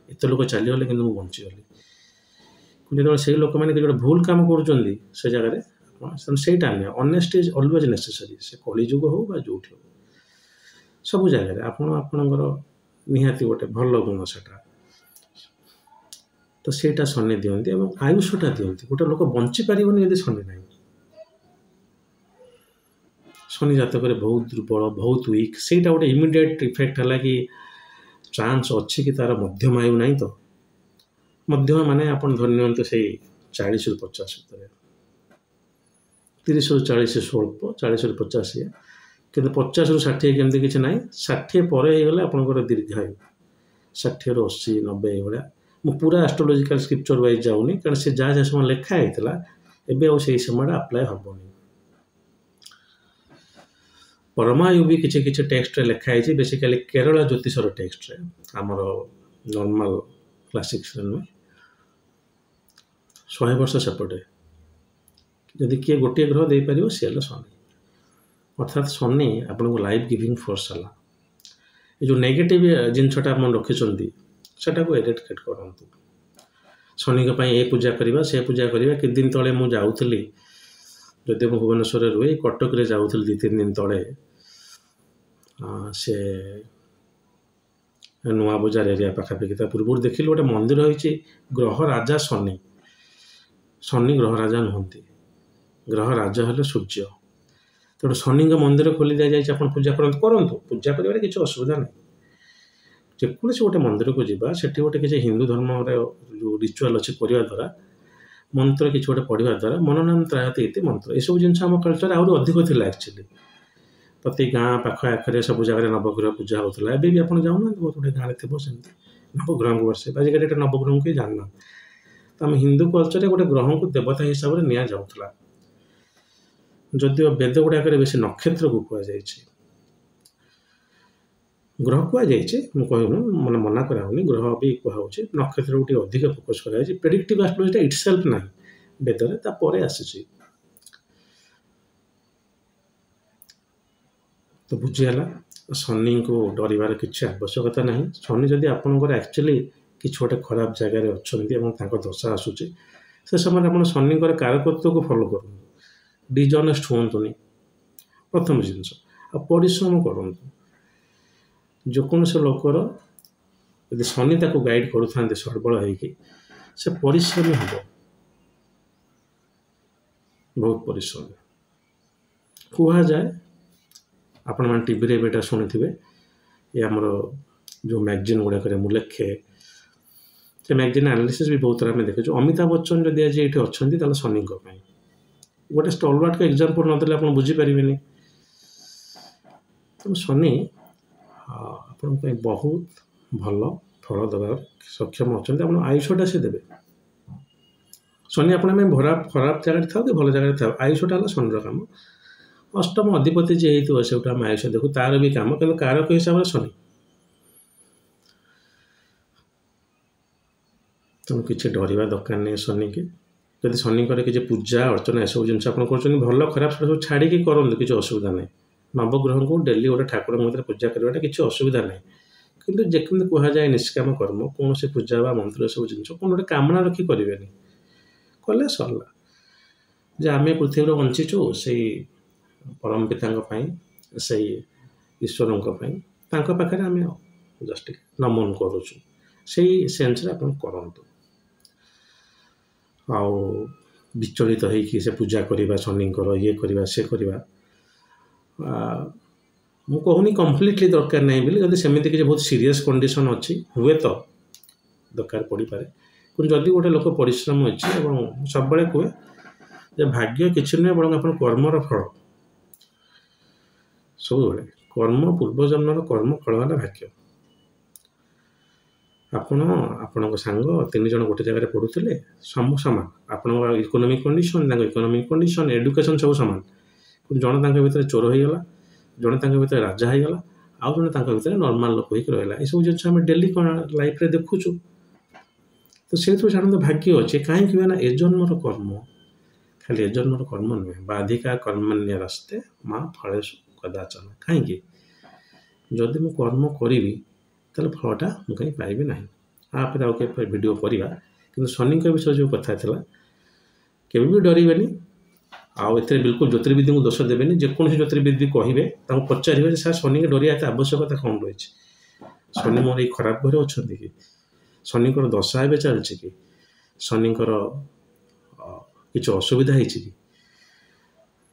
ଏତେ ଲୋକ ଚାଲିଗଲେ କିନ୍ତୁ ମୁଁ ବଞ୍ଚିଗଲି। ଯେତେବେଳେ ସେଇ ଲୋକମାନେ କିଛି ଗୋଟେ ଭୁଲ କାମ କରୁଛନ୍ତି ସେ ଜାଗାରେ ସେଇଟା ନୁହେଁ। Honesty is always necessary. ସେ କଳିଯୁଗ ହଉ ବା ଯେଉଁଠି ହଉ, ସବୁ ଜାଗାରେ ଆପଣ ଆପଣଙ୍କର ନିହାତି ଗୋଟେ ଭଲ ଗୁଣ ସେଟା। ତ ସେଇଟା ଶନି ଦିଅନ୍ତି ଏବଂ ଆୟୁଷଟା ଦିଅନ୍ତି। ଗୋଟେ ଲୋକ ବଞ୍ଚିପାରିବନି ଯଦି ଶନି ନାହିଁ। ଶନି ଜାତକରେ ବହୁତ ଦୁର୍ବଳ, ବହୁତ ୱିକ୍। ସେଇଟା ଗୋଟେ ଇମିଡ଼ିଏଟ୍ ଇଫେକ୍ଟ ହେଲା କି ଚାନ୍ସ ଅଛି କି ତାର ମଧ୍ୟମ ଆୟୁ ନାହିଁ। ତ ମଧ୍ୟମ ମାନେ ଆପଣ ଧରି ନିଅନ୍ତୁ ସେଇ 40ରୁ 50 ଭିତରେ, 30ରୁ 40 ସ୍ୱଳ୍ପ, 40ରୁ 50, କିନ୍ତୁ 50ରୁ 60 କେମିତି କିଛି ନାହିଁ। 60 ପରେ ହେଇଗଲେ ଆପଣଙ୍କର ଦୀର୍ଘାୟୁ, 60ରୁ 80, 90 ଏଇଭଳିଆ। ମୁଁ ପୁରା ଆଷ୍ଟ୍ରୋଲୋଜିକାଲ ସ୍କ୍ରିପ୍ଚର ୱାଇଜ୍ ଯାଉନି, କାରଣ ସେ ଯାହା ସମୟ ଲେଖା ହେଇଥିଲା ଏବେ ଆଉ ସେଇ ସମୟଟା ଆପ୍ଲାଏ ହେବନି। ପରମାୟୁ ବି କିଛି କିଛି ଟେକ୍ସଟରେ ଲେଖା ହେଇଛି, ବେସିକାଲି କେରଳ ଜ୍ୟୋତିଷର ଟେକ୍ସଟରେ, ଆମର ନର୍ମାଲ କ୍ଲାସିକ୍ସରେ ନୁହେଁ। 100 ବର୍ଷ ସେପଟେ ଯଦି କିଏ ଗୋଟିଏ ଗ୍ରହ ଦେଇପାରିବ ସିଏ ହେଲେ ଶନି। ଅର୍ଥାତ୍ ଶନି ଆପଣଙ୍କୁ ଲାଇଫ୍ ଗିଭିଂ ଫୋର୍ସ ହେଲା। ଏ ଯେଉଁ ନେଗେଟିଭ୍ ଜିନିଷଟା ଆପଣ ରଖିଛନ୍ତି ସେଟାକୁ ଏରେଡିକେଟ୍ କରନ୍ତୁ। ଶନିଙ୍କ ପାଇଁ ଏ ପୂଜା କରିବା, ସେ ପୂଜା କରିବା। କିଛି ଦିନ ତଳେ ମୁଁ ଯାଉଥିଲି, ଯଦି ମୁଁ ଭୁବନେଶ୍ୱରରେ ରୁହେ, କଟକରେ ଯାଉଥିଲି 2-3 ଦିନ ତଳେ। ସେ ନୂଆ ବଜାର ଏରିଆ ପାଖାପାଖି। ତା ପୂର୍ବରୁ ଦେଖିଲି ଗୋଟେ ମନ୍ଦିର ହେଇଛି, ଗ୍ରହ ରାଜା ଶନି। ଶନି ଗ୍ରହ ରାଜା ନୁହନ୍ତି, ଗ୍ରହ ରାଜା ହେଲେ ସୂର୍ଯ୍ୟ। ତେଣୁ ଶନିଙ୍କ ମନ୍ଦିର ଖୋଲି ଦିଆଯାଇଛି, ଆପଣ ପୂଜା କରନ୍ତୁ। ପୂଜା କରିବାରେ କିଛି ଅସୁବିଧା ନାହିଁ। ଯେକୌଣସି ଗୋଟେ ମନ୍ଦିରକୁ ଯିବା, ସେଠି ଗୋଟେ କିଛି ହିନ୍ଦୁ ଧର୍ମରେ ଯେଉଁ ରିଚୁଆଲ୍ ଅଛି କରିବା ଦ୍ୱାରା, ମନ୍ତ୍ର କିଛି ଗୋଟେ ପଢ଼ିବା ଦ୍ୱାରା, ମନନାମ ତ୍ରାୟତେ ଇତି ମନ୍ତ୍ର, ଏସବୁ ଜିନିଷ ଆମ କଲଚରରେ ଆହୁରି ଅଧିକ ଥିଲା ଆକ୍ଚୁଆଲି। ପ୍ରତି ଗାଁ ପାଖ ଆଖରେ ସବୁ ଜାଗାରେ ନବଗ୍ରହ ପୂଜା ହେଉଥିଲା। ଏବେ ବି ଆପଣ ଯାଉନାହାନ୍ତି, ବହୁତ ଗୋଟେ ଗାଁରେ ଥିବ ସେମିତି ନବଗ୍ରହଙ୍କୁ ବର୍ଷେ। ଆଜିକାଲି ଏଟା ନବଗ୍ରହଙ୍କୁ କେହି ଜାଣିନାହାନ୍ତି। ତ ଆମ ହିନ୍ଦୁ କଲଚରରେ ଗୋଟେ ଗ୍ରହଙ୍କୁ ଦେବତା ହିସାବରେ ନିଆଯାଉଥିଲା। ଯଦିଓ ବେଦ ଗୁଡ଼ାକରେ ବେଶୀ ନକ୍ଷତ୍ରକୁ କୁହାଯାଇଛି, ଗ୍ରହ କୁହାଯାଇଛି, ମୁଁ କହିବୁନି, ମାନେ ମନା କରାହେଉନି, ଗ୍ରହ ବି କୁହାହେଉଛି। ନକ୍ଷତ୍ରକୁ ଟିକେ ଅଧିକ ଫୋକସ୍ କରାଯାଇଛି। ପ୍ରେଡିକ୍ଟିଭ୍ ଆଷ୍ଟ୍ରୋଲୋଜିଟା ଇଟସେଲ୍ଫ ନାହିଁ ବେଦରେ, ତାପରେ ଆସିଛି। ତ ବୁଝିହେଲା, ଶନିଙ୍କୁ ଡରିବାର କିଛି ଆବଶ୍ୟକତା ନାହିଁ। ଶନି ଯଦି ଆପଣଙ୍କର ଆକ୍ଚୁଆଲି କିଛି ଗୋଟେ ଖରାପ ଜାଗାରେ ଅଛନ୍ତି ଏବଂ ତାଙ୍କ ଦଶା ଆସୁଛି, ସେ ସମୟରେ ଆପଣ ଶନିଙ୍କର କାରକତ୍ୱକୁ ଫଲୋ କରନ୍ତୁ। ଡିଜଅନେଷ୍ଟ ହୁଅନ୍ତୁନି, ପ୍ରଥମ ଜିନିଷ। ଆଉ ପରିଶ୍ରମ କରନ୍ତୁ। ଯେକୌଣସି ଲୋକର ଯଦି ଶନି ତାକୁ ଗାଇଡ଼ କରୁଥାନ୍ତି ସର୍ବଳ ହେଇକି, ସେ ପରିଶ୍ରମୀ ହେବ, ବହୁତ ପରିଶ୍ରମୀ। କୁହାଯାଏ, ଆପଣମାନେ ଟିଭିରେ ଏବେ ଏଟା ଶୁଣିଥିବେ, ଏ ଆମର ଯେଉଁ ମ୍ୟାଗାଜିନ୍ ଗୁଡ଼ାକରେ ମୁଁ ଲେଖେ, ସେ ମ୍ୟାଗାଜିନ୍ ଆନାଲିସିସ୍ ବି ବହୁତ ଥର ଆମେ ଦେଖିଛୁ। ଅମିତାଭ ବଚ୍ଚନ ଯଦି ଆଜି ଏଇଠି ଅଛନ୍ତି ତାହେଲେ ଶନିଙ୍କ ପାଇଁ। ଗୋଟେ ଷ୍ଟଲୱାର୍ଟକୁ ଏକ୍ଜାମ୍ପଲ୍ ନଦେଲେ ଆପଣ ବୁଝିପାରିବେନି। ତେଣୁ ଶନି ଆପଣଙ୍କ ପାଇଁ ବହୁତ ଭଲ ଫଳ ଦେବାର ସକ୍ଷମ ଅଛନ୍ତି। ଆପଣ ଆୟୁଷଟା ସେ ଦେବେ। ଶନି ଆପଣଙ୍କ ପାଇଁ ଖରାପ ଜାଗାରେ ଥାଉ କି ଭଲ ଜାଗାରେ ଥାଉ, ଆୟୁଷଟା ହେଲା ଶନିର କାମ। ଅଷ୍ଟମ ଅଧିପତି ଯିଏ ହେଇଥିବ ସେଉଟା ଆମେ ଆୟୁଷ ଦେଖୁ, ତାର ବି କାମ, କିନ୍ତୁ କାରକ ହିସାବରେ ଶନି। ତେଣୁ କିଛି ଡରିବା ଦରକାର ନାହିଁ ଶନିକି। ଯଦି ଶନିଙ୍କର କିଛି ପୂଜା ଅର୍ଚ୍ଚନା ଏସବୁ ଜିନିଷ ଆପଣ କରୁଛନ୍ତି ଭଲ ଖରାପ ସେଟା ସବୁ ଛାଡ଼ିକି କରନ୍ତୁ, କିଛି ଅସୁବିଧା ନାହିଁ। ନବଗ୍ରହଙ୍କୁ ଡେଲି ଗୋଟେ ଠାକୁରଙ୍କ ଭିତରେ ପୂଜା କରିବାଟା କିଛି ଅସୁବିଧା ନାହିଁ। କିନ୍ତୁ ଯେମିତି କୁହାଯାଏ ନିଷ୍କାମ କର୍ମ, କୌଣସି ପୂଜା ବା ମନ୍ତ୍ର ଏସବୁ ଜିନିଷ କ'ଣ ଗୋଟେ କାମନା ରଖି କରିବେନି, କଲେ ସରିଲା। ଯେ ଆମେ ପୃଥିବୀରେ ବଞ୍ଚିଛୁ ସେଇ ପରମ ପିତାଙ୍କ ପାଇଁ, ସେଇ ଈଶ୍ୱରଙ୍କ ପାଇଁ, ତାଙ୍କ ପାଖରେ ଆମେ ଜଷ୍ଟ ଟିକେ ନମନ କରୁଛୁ, ସେଇ ସେନ୍ସରେ ଆପଣ କରନ୍ତୁ। ଆଉ ବିଚଳିତ ହେଇକି ସେ ପୂଜା କରିବା ଶନିଙ୍କର, ଇଏ କରିବା ସେ କରିବା, ମୁଁ କହୁନି କମ୍ପ୍ଲିଟଲି ଦରକାର ନାହିଁ ବୋଲି। ଯଦି ସେମିତି କିଛି ବହୁତ ସିରିୟସ୍ କଣ୍ଡିସନ୍ ଅଛି ହୁଏତ ଦରକାର ପଡ଼ିପାରେ। କିନ୍ତୁ ଯଦି ଗୋଟେ ଲୋକ ପରିଶ୍ରମ ଅଛି, ଏବଂ ସବୁବେଳେ କୁହେ ଯେ ଭାଗ୍ୟ କିଛି ନୁହେଁ ବରଂ ଆପଣ କର୍ମର ଫଳ। ସବୁବେଳେ କର୍ମ, ପୂର୍ବଜନ୍ମର କର୍ମ ଫଳ ହେଲା ଭାଗ୍ୟ। ଆପଣ ଆପଣଙ୍କ ସାଙ୍ଗ 3 ଜଣ ଗୋଟେ ଜାଗାରେ ପଢ଼ୁଥିଲେ, ସବୁ ସମାନ। ଆପଣଙ୍କ ଇକୋନୋମିକ୍ କଣ୍ଡିସନ୍, ତାଙ୍କ ଇକୋନୋମିକ୍ କଣ୍ଡିସନ୍, ଏଡୁକେସନ୍ ସବୁ ସମାନ। କିନ୍ତୁ ଜଣେ ତାଙ୍କ ଭିତରେ ଚୋର ହେଇଗଲା, ଜଣେ ତାଙ୍କ ଭିତରେ ରାଜା ହେଇଗଲା, ଆଉ ଜଣେ ତାଙ୍କ ଭିତରେ ନର୍ମାଲ ଲୋକ ହେଇକି ରହିଲା। ଏସବୁ ଜିନିଷ ଆମେ ଡେଲି କ'ଣ ଲାଇଫ୍ରେ ଦେଖୁଛୁ। ତ ସେଇଥିରୁ ଜାଣନ୍ତୁ ଭାଗ୍ୟ ଅଛି। କାହିଁକି ନା ଏ ଜନ୍ମର କର୍ମ, ଖାଲି ଏ ଜନ୍ମର କର୍ମ ନୁହେଁ, ବାଧିକା କର୍ମଣ୍ୟ ରାସ୍ତେ ମା ଫଳେଷୁ କଦାଚନ। କାହିଁକି? ଯଦି ମୁଁ କର୍ମ କରିବି ତାହେଲେ ଫଳଟା ମୁଁ କାହିଁ ପାଇବି ନାହିଁ। ଆପରେ ଆଉ କେବେ ଭିଡ଼ିଓ କରିବା। କିନ୍ତୁ ଶନିଙ୍କ ବିଷୟରେ ଯେଉଁ କଥା ଥିଲା, କେବେ ବି ଡରିବେନି। ଆଉ ଏଥିରେ ବିଲକୁଲ ଜ୍ୟୋତିର୍ବିଦଙ୍କୁ ଦୋଷ ଦେବେନି। ଯେକୌଣସି ଜ୍ୟୋତିର୍ବିଦ କହିବେ ତାଙ୍କୁ ପଚାରିବେ ଯେ ସାର୍ ଶନିଙ୍କ ଡରିବା ଏତେ ଆବଶ୍ୟକତା କ'ଣ ରହିଛି? ଶନି ମୋର ଏଇ ଖରାପ ଘରେ ଅଛନ୍ତି କି? ଶନିଙ୍କର ଦଶା ଏବେ ଚାଲିଛି କି? ଶନିଙ୍କର କିଛି ଅସୁବିଧା ହେଇଛି କି?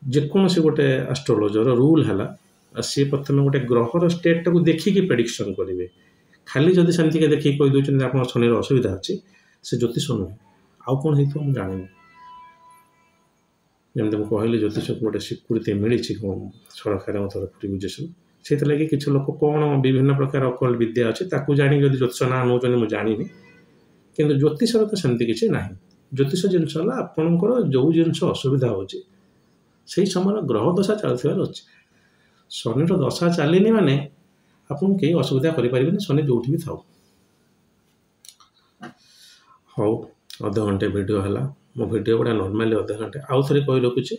ଯେକୌଣସି ଗୋଟେ ଆଷ୍ଟ୍ରୋଲୋଜର ରୁଲ୍ ହେଲା, ସିଏ ପ୍ରଥମେ ଗୋଟେ ଗ୍ରହର ଷ୍ଟେଟ୍ଟାକୁ ଦେଖିକି ପ୍ରେଡ଼ିକ୍ସନ୍ କରିବେ। ଖାଲି ଯଦି ସେମିତିକା ଦେଖିକି କହିଦେଉଛନ୍ତି ଆପଣଙ୍କ ଶନିର ଅସୁବିଧା ଅଛି, ସେ ଜ୍ୟୋତିଷ ନୁହେଁ। ଆଉ କ'ଣ ହେଇଥିବ ମୁଁ ଜାଣିନି। ଯେମିତି ମୁଁ କହିଲି ଜ୍ୟୋତିଷକୁ ଗୋଟେ ସ୍ୱୀକୃତି ମିଳିଛି ସରକାରଙ୍କ ତରଫରୁ ବୁଝିଛୁ। ସେଇଥିଲାଗି କିଛି ଲୋକ କ'ଣ ବିଭିନ୍ନ ପ୍ରକାର ଅକଲ୍ଟ ବିଦ୍ୟା ଅଛି ତାକୁ ଜାଣି ଯଦି ଜ୍ୟୋତିଷ ନାଁ ନେଉଛନ୍ତି, ମୁଁ ଜାଣିନି। କିନ୍ତୁ ଜ୍ୟୋତିଷର ତ ସେମିତି କିଛି ନାହିଁ। ଜ୍ୟୋତିଷ ଜିନିଷ ହେଲା ଆପଣଙ୍କର ଯେଉଁ ଜିନିଷ ଅସୁବିଧା ହେଉଛି ସେଇ ସମୟରେ ଗ୍ରହ ଦଶା ଚାଲୁଥିବାର ଅଛି। ଶନିର ଦଶା ଚାଲିନି ମାନେ ଆପଣଙ୍କୁ କେହି ଅସୁବିଧା କରିପାରିବେନି, ଶନି ଯେଉଁଠି ବି ଥାଉ। ହଉ, ଅଧଘଣ୍ଟେ ଭିଡ଼ିଓ ହେଲା। ମୋ ଭିଡ଼ିଓ ଗୁଡ଼ା ନର୍ମାଲି ଅଧଘଣ୍ଟେ। ଆଉ ଥରେ କହି ରଖୁଛି,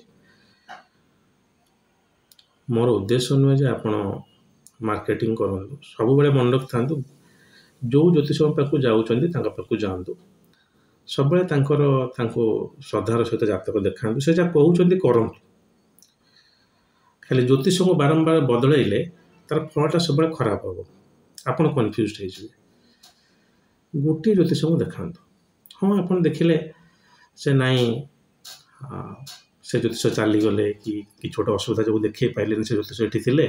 ମୋର ଉଦ୍ଦେଶ୍ୟ ନୁହେଁ ଯେ ଆପଣ ମାର୍କେଟିଂ କରନ୍ତୁ। ସବୁବେଳେ ମନେ ରଖିଥାନ୍ତୁ, ଯେଉଁ ଜ୍ୟୋତିଷଙ୍କ ପାଖକୁ ଯାଉଛନ୍ତି ତାଙ୍କ ପାଖକୁ ଯାଆନ୍ତୁ। ସବୁବେଳେ ତାଙ୍କୁ ଶ୍ରଦ୍ଧାର ସହିତ ଜାତକ ଦେଖାନ୍ତୁ। ସେ ଯାହା କହୁଛନ୍ତି କରନ୍ତୁ। ଖାଲି ଜ୍ୟୋତିଷଙ୍କୁ ବାରମ୍ବାର ବଦଳାଇଲେ ତାର ଫଳଟା ସବୁବେଳେ ଖରାପ ହେବ। ଆପଣ କନଫ୍ୟୁଜ୍ ହେଇଯିବେ। ଗୋଟିଏ ଜ୍ୟୋତିଷଙ୍କୁ ଦେଖାନ୍ତୁ। ହଁ, ଆପଣ ଦେଖିଲେ ସେ ନାହିଁ, ସେ ଜ୍ୟୋତିଷ ଚାଲିଗଲେ କି କିଛି ଗୋଟେ ଅସୁବିଧା ଯୋଗୁଁ ଦେଖେଇ ପାଇଲେନି, ସେ ଜ୍ୟୋତିଷ ଏଠି ଥିଲେ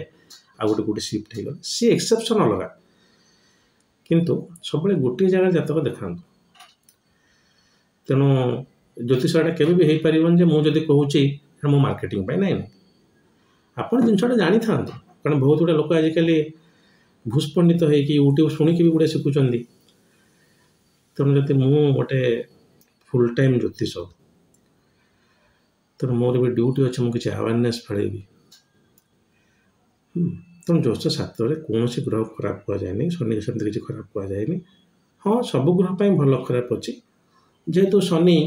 ଆଉ ଗୋଟେ ସିଫ୍ଟ ହେଇଗଲେ, ସିଏ ଏକ୍ସେପସନ୍ ଅଲଗା। କିନ୍ତୁ ସବୁବେଳେ ଗୋଟିଏ ଜାଗାରେ ଜାତକ ଦେଖାନ୍ତୁ। ତେଣୁ ଜ୍ୟୋତିଷଟା କେବେ ବି ହେଇପାରିବନି ଯେ ମୁଁ ଯଦି କହୁଛି ମୁଁ ମାର୍କେଟିଂ ପାଇଁ। ନାହିଁ, ଆପଣ ଜିନିଷଟା ଜାଣିଥାନ୍ତୁ। କାରଣ ବହୁତ ଗୁଡ଼ା ଲୋକ ଆଜିକାଲି ଭୂସ୍ପଣ୍ଡିତ ହେଇକି ୟୁଟ୍ୟୁବ୍ ଶୁଣିକି ବି ଗୁଡ଼େ ଶିଖୁଛନ୍ତି। ତେଣୁ ଯଦି ମୁଁ ଗୋଟେ ଫୁଲ୍ ଟାଇମ୍ ଜ୍ୟୋତିଷ, ତେଣୁ ମୋର ବି ଡ୍ୟୁଟି ଅଛି, ମୁଁ କିଛି ଆୱାରନେସ୍ ଫେଳେଇବି। ତେଣୁ ଜ୍ୟୋତିଷ ଶାସ୍ତ୍ରରେ କୌଣସି ଗ୍ରହ ଖରାପ କୁହାଯାଏନି, ଶନି ସେମିତି କିଛି ଖରାପ କୁହାଯାଏନି। ହଁ, ସବୁ ଗ୍ରହ ପାଇଁ ଭଲ ଖରାପ ଅଛି। ଯେହେତୁ ଶନି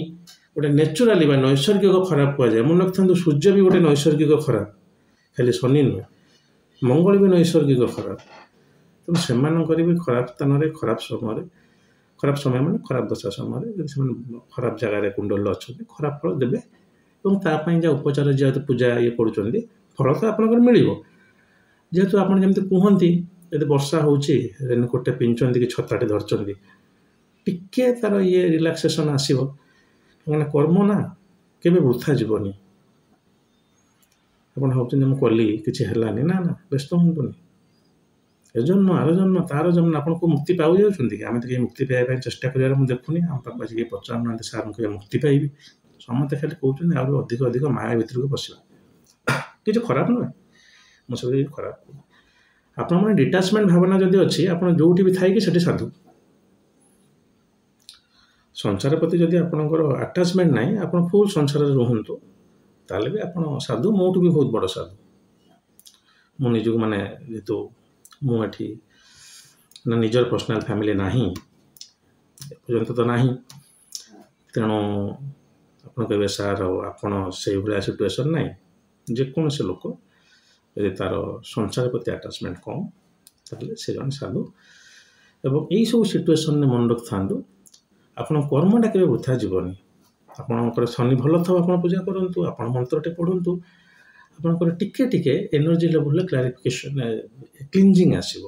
ଗୋଟେ ନ୍ୟାଚୁରାଲି ବା ନୈସର୍ଗିକ ଖରାପ କୁହାଯାଏ। ମନେ ରଖିଥାନ୍ତୁ, ସୂର୍ଯ୍ୟ ବି ଗୋଟେ ନୈସର୍ଗିକ ଖରାପ, ଖାଲି ଶନି ନୁହେଁ। ମଙ୍ଗଳ ବି ନୈସର୍ଗିକ ଖରାପ। ତେଣୁ ସେମାନଙ୍କର ବି ଖରାପ ସ୍ଥାନରେ, ଖରାପ ସମୟରେ, ଖରାପ ସମୟ ମାନେ ଖରାପ ଦଶା ସମୟରେ ଯଦି ସେମାନେ ଖରାପ ଜାଗାରେ କୁଣ୍ଡଳରେ ଅଛନ୍ତି, ଖରାପ ଫଳ ଦେବେ। ଏବଂ ତା ପାଇଁ ଯାହା ଉପଚାର, ଯେହେତୁ ପୂଜା ଇଏ କରୁଛନ୍ତି, ଫଳ ତ ଆପଣଙ୍କର ମିଳିବ। ଯେହେତୁ ଆପଣ ଯେମିତି କୁହନ୍ତି, ଯଦି ବର୍ଷା ହେଉଛି ରେନକୋଟ୍ଟେ ପିନ୍ଧୁଛନ୍ତି କି ଛତାଟେ ଧରିଛନ୍ତି, ଟିକେ ତାର ରିଲାକ୍ସେସନ୍ ଆସିବ। କାହିଁକିନା କର୍ମ ନା କେବେ ବୃଥା ଯିବନି। ଆପଣ ଭାବୁଛନ୍ତି ମୁଁ କଲି କିଛି ହେଲାନି, ନା ବ୍ୟସ୍ତ ହୁଅନ୍ତୁନି। ଏ ଜନ୍ମ, ଆର ଜନ୍ମ, ତାର ଜନ୍ମ, ଆପଣଙ୍କୁ ମୁକ୍ତି ପାଉଯାଉଛନ୍ତି କି? ଆମେ ତ କେହି ମୁକ୍ତି ପାଇବା ପାଇଁ ଚେଷ୍ଟା କରିବାର ମୁଁ ଦେଖୁନି। ଆମ ପାଖକୁ ଆସିକି ପଚାରୁନାହାନ୍ତି ସାର୍ ମୁଁ କେବେ ମୁକ୍ତି ପାଇବି। ସମସ୍ତେ ଖାଲି କହୁଛନ୍ତି ଆହୁରି ଅଧିକ ମାୟା ଭିତରକୁ ପଶିବା। କିଛି ଖରାପ ନୁହେଁ, ମୁଁ ସବୁ କିଛି ଖରାପ କହୁନି। ଆପଣଙ୍କର ଡିଟାଚମେଣ୍ଟ ଭାବନା ଯଦି ଅଛି, ଆପଣ ଯେଉଁଠି ବି ଥାଇକି ସେଠି ସାଧୁ। ସଂସାର ପ୍ରତି ଯଦି ଆପଣଙ୍କର ଆଟାଚମେଣ୍ଟ ନାହିଁ, ଆପଣ ଫୁଲ୍ ସଂସାରରେ ରୁହନ୍ତୁ, ତାହେଲେ ବି ଆପଣ ସାଧୁ। ମୋଠୁ ବି ବହୁତ ବଡ଼ ସାଧୁ। ମୁଁ ନିଜକୁ ଯେହେତୁ ମୁଁ ଏଠି ନିଜର ପର୍ସନାଲ୍ ଫ୍ୟାମିଲି ନାହିଁ, ଏପର୍ଯ୍ୟନ୍ତ ତ ନାହିଁ। ତେଣୁ ଆପଣ କହିବେ ସାର୍ ଆଉ ଆପଣ ସେଇଭଳିଆ ସିଚୁଏସନ୍ ନାହିଁ। ଯେକୌଣସି ଲୋକ ଯଦି ତାର ସଂସାର ପ୍ରତି ଆଟାଚମେଣ୍ଟ କମ୍ ତାହେଲେ ସେ ଜଣେ ସାଧୁ। ଏବଂ ଏଇସବୁ ସିଚୁଏସନ୍ରେ ମନେ ରଖିଥାନ୍ତୁ ଆପଣ କର୍ମଟା କେବେ ବୃଥା ଯିବନି। ଆପଣଙ୍କର ଶନି ଭଲ ଥିବ ଆପଣ ପୂଜା କରନ୍ତୁ, ଆପଣ ମନ୍ତ୍ରଟେ ପଢ଼ନ୍ତୁ, ଆପଣଙ୍କର ଟିକେ ଟିକେ ଏନର୍ଜି ଲେଭେଲରେ କ୍ଲାରିଫିକେସନ୍ କ୍ଲିଞ୍ଜିଂ ଆସିବ,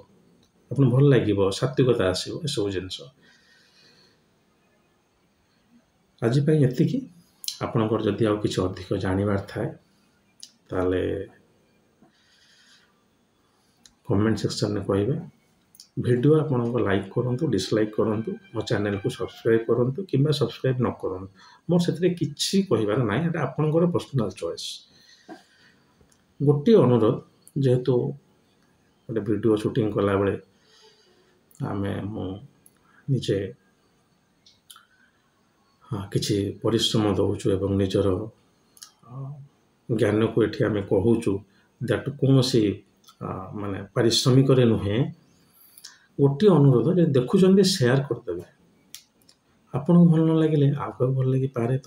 ଆପଣଙ୍କୁ ଭଲ ଲାଗିବ, ସାତ୍ଵିକତା ଆସିବ, ଏସବୁ ଜିନିଷ। ଆଜି ପାଇଁ ଏତିକି। ଆପଣଙ୍କର ଯଦି ଆଉ କିଛି ଅଧିକ ଜାଣିବାର ଥାଏ ତାହେଲେ କମେଣ୍ଟ ସେକ୍ସନରେ କହିବେ। ଭିଡ଼ିଓ ଆପଣଙ୍କ ଲାଇକ୍ କରନ୍ତୁ, ଡିସଲାଇକ୍ କରନ୍ତୁ, ମୋ ଚ୍ୟାନେଲକୁ ସବସ୍କ୍ରାଇବ୍ କରନ୍ତୁ କିମ୍ବା ସବସ୍କ୍ରାଇବ୍ ନ କରନ୍ତୁ, ମୋର ସେଥିରେ କିଛି କହିବାର ନାହିଁ, ଏଟା ଆପଣଙ୍କର ପର୍ସନାଲ ଚଏସ୍। ଗୋଟିଏ ଅନୁରୋଧ, ଯେହେତୁ ଗୋଟେ ଭିଡ଼ିଓ ସୁଟିଂ କଲାବେଳେ ମୁଁ ନିଜେ କିଛି ପରିଶ୍ରମ ଦେଉଛୁ ଏବଂ ନିଜର ଜ୍ଞାନକୁ ଏଠି ଆମେ କହୁଛୁ, ଦ୍ୟାଟ୍ କୌଣସି ମାନେ ପାରିଶ୍ରମିକରେ ନୁହେଁ। ଗୋଟିଏ ଅନୁରୋଧ, ଯଦି ଦେଖୁଛନ୍ତି ସେୟାର କରିଦେବେ। ଆପଣଙ୍କୁ ଭଲ ନ ଲାଗିଲେ ଆଉ କାହାକୁ ଭଲ ଲାଗିପାରେ। ତ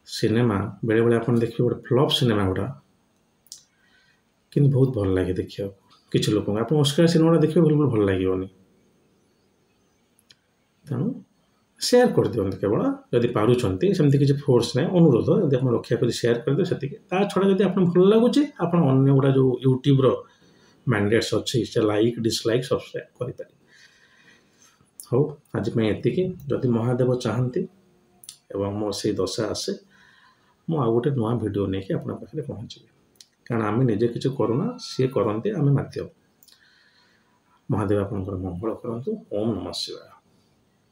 ସିନେମା ବେଳେବେଳେ ଆପଣ ଦେଖିବେ ଗୋଟେ ଫ୍ଲପ୍ ସିନେମା ଗୁଡ଼ା କିନ୍ତୁ ବହୁତ ଭଲ ଲାଗେ ଦେଖିବାକୁ କିଛି ଲୋକଙ୍କୁ। ଆପଣ ଅସ୍କାର ସିନେମାଟା ଦେଖିବେ ବିଲକୁଲ ଭଲ ଲାଗିବନି। ତେଣୁ ସେୟାର କରିଦିଅନ୍ତୁ କେବଳ, ଯଦି ପାରୁଛନ୍ତି। ସେମିତି କିଛି ଫୋର୍ସ ନାହିଁ, ଅନୁରୋଧ। ଯଦି ଆପଣ ରକ୍ଷା କରି ସେୟାର କରିଦେବେ ସେତିକି। ତା ଛଡ଼ା ଯଦି ଆପଣଙ୍କୁ ଭଲ ଲାଗୁଛି ଆପଣ ଅନ୍ୟ ଗୁଡ଼ା ଯେଉଁ ୟୁଟ୍ୟୁବର ମ୍ୟାଣ୍ଡେଟ୍ସ ଅଛି, ସେ ଲାଇକ୍, ଡିସଲାଇକ୍, ସବସ୍କ୍ରାଇବ୍ କରିପାରିବେ। ହଉ, ଆଜି ପାଇଁ ଏତିକି। ଯଦି ମହାଦେବ ଚାହାନ୍ତି ଏବଂ ମୋର ସେଇ ଦଶା ଆସେ, ମୁଁ ଆଉ ଗୋଟେ ନୂଆ ଭିଡ଼ିଓ ନେଇକି ଆପଣଙ୍କ ପାଖରେ ପହଞ୍ଚିବି। କାରଣ ଆମେ ନିଜେ କିଛି କରୁନା, ସିଏ କରନ୍ତି, ଆମେ ମାଧ୍ୟମ। ମହାଦେବ ଆପଣଙ୍କର ମଙ୍ଗଳ କରନ୍ତୁ। ଓମ୍ ନମଃ ଶିବାୟ।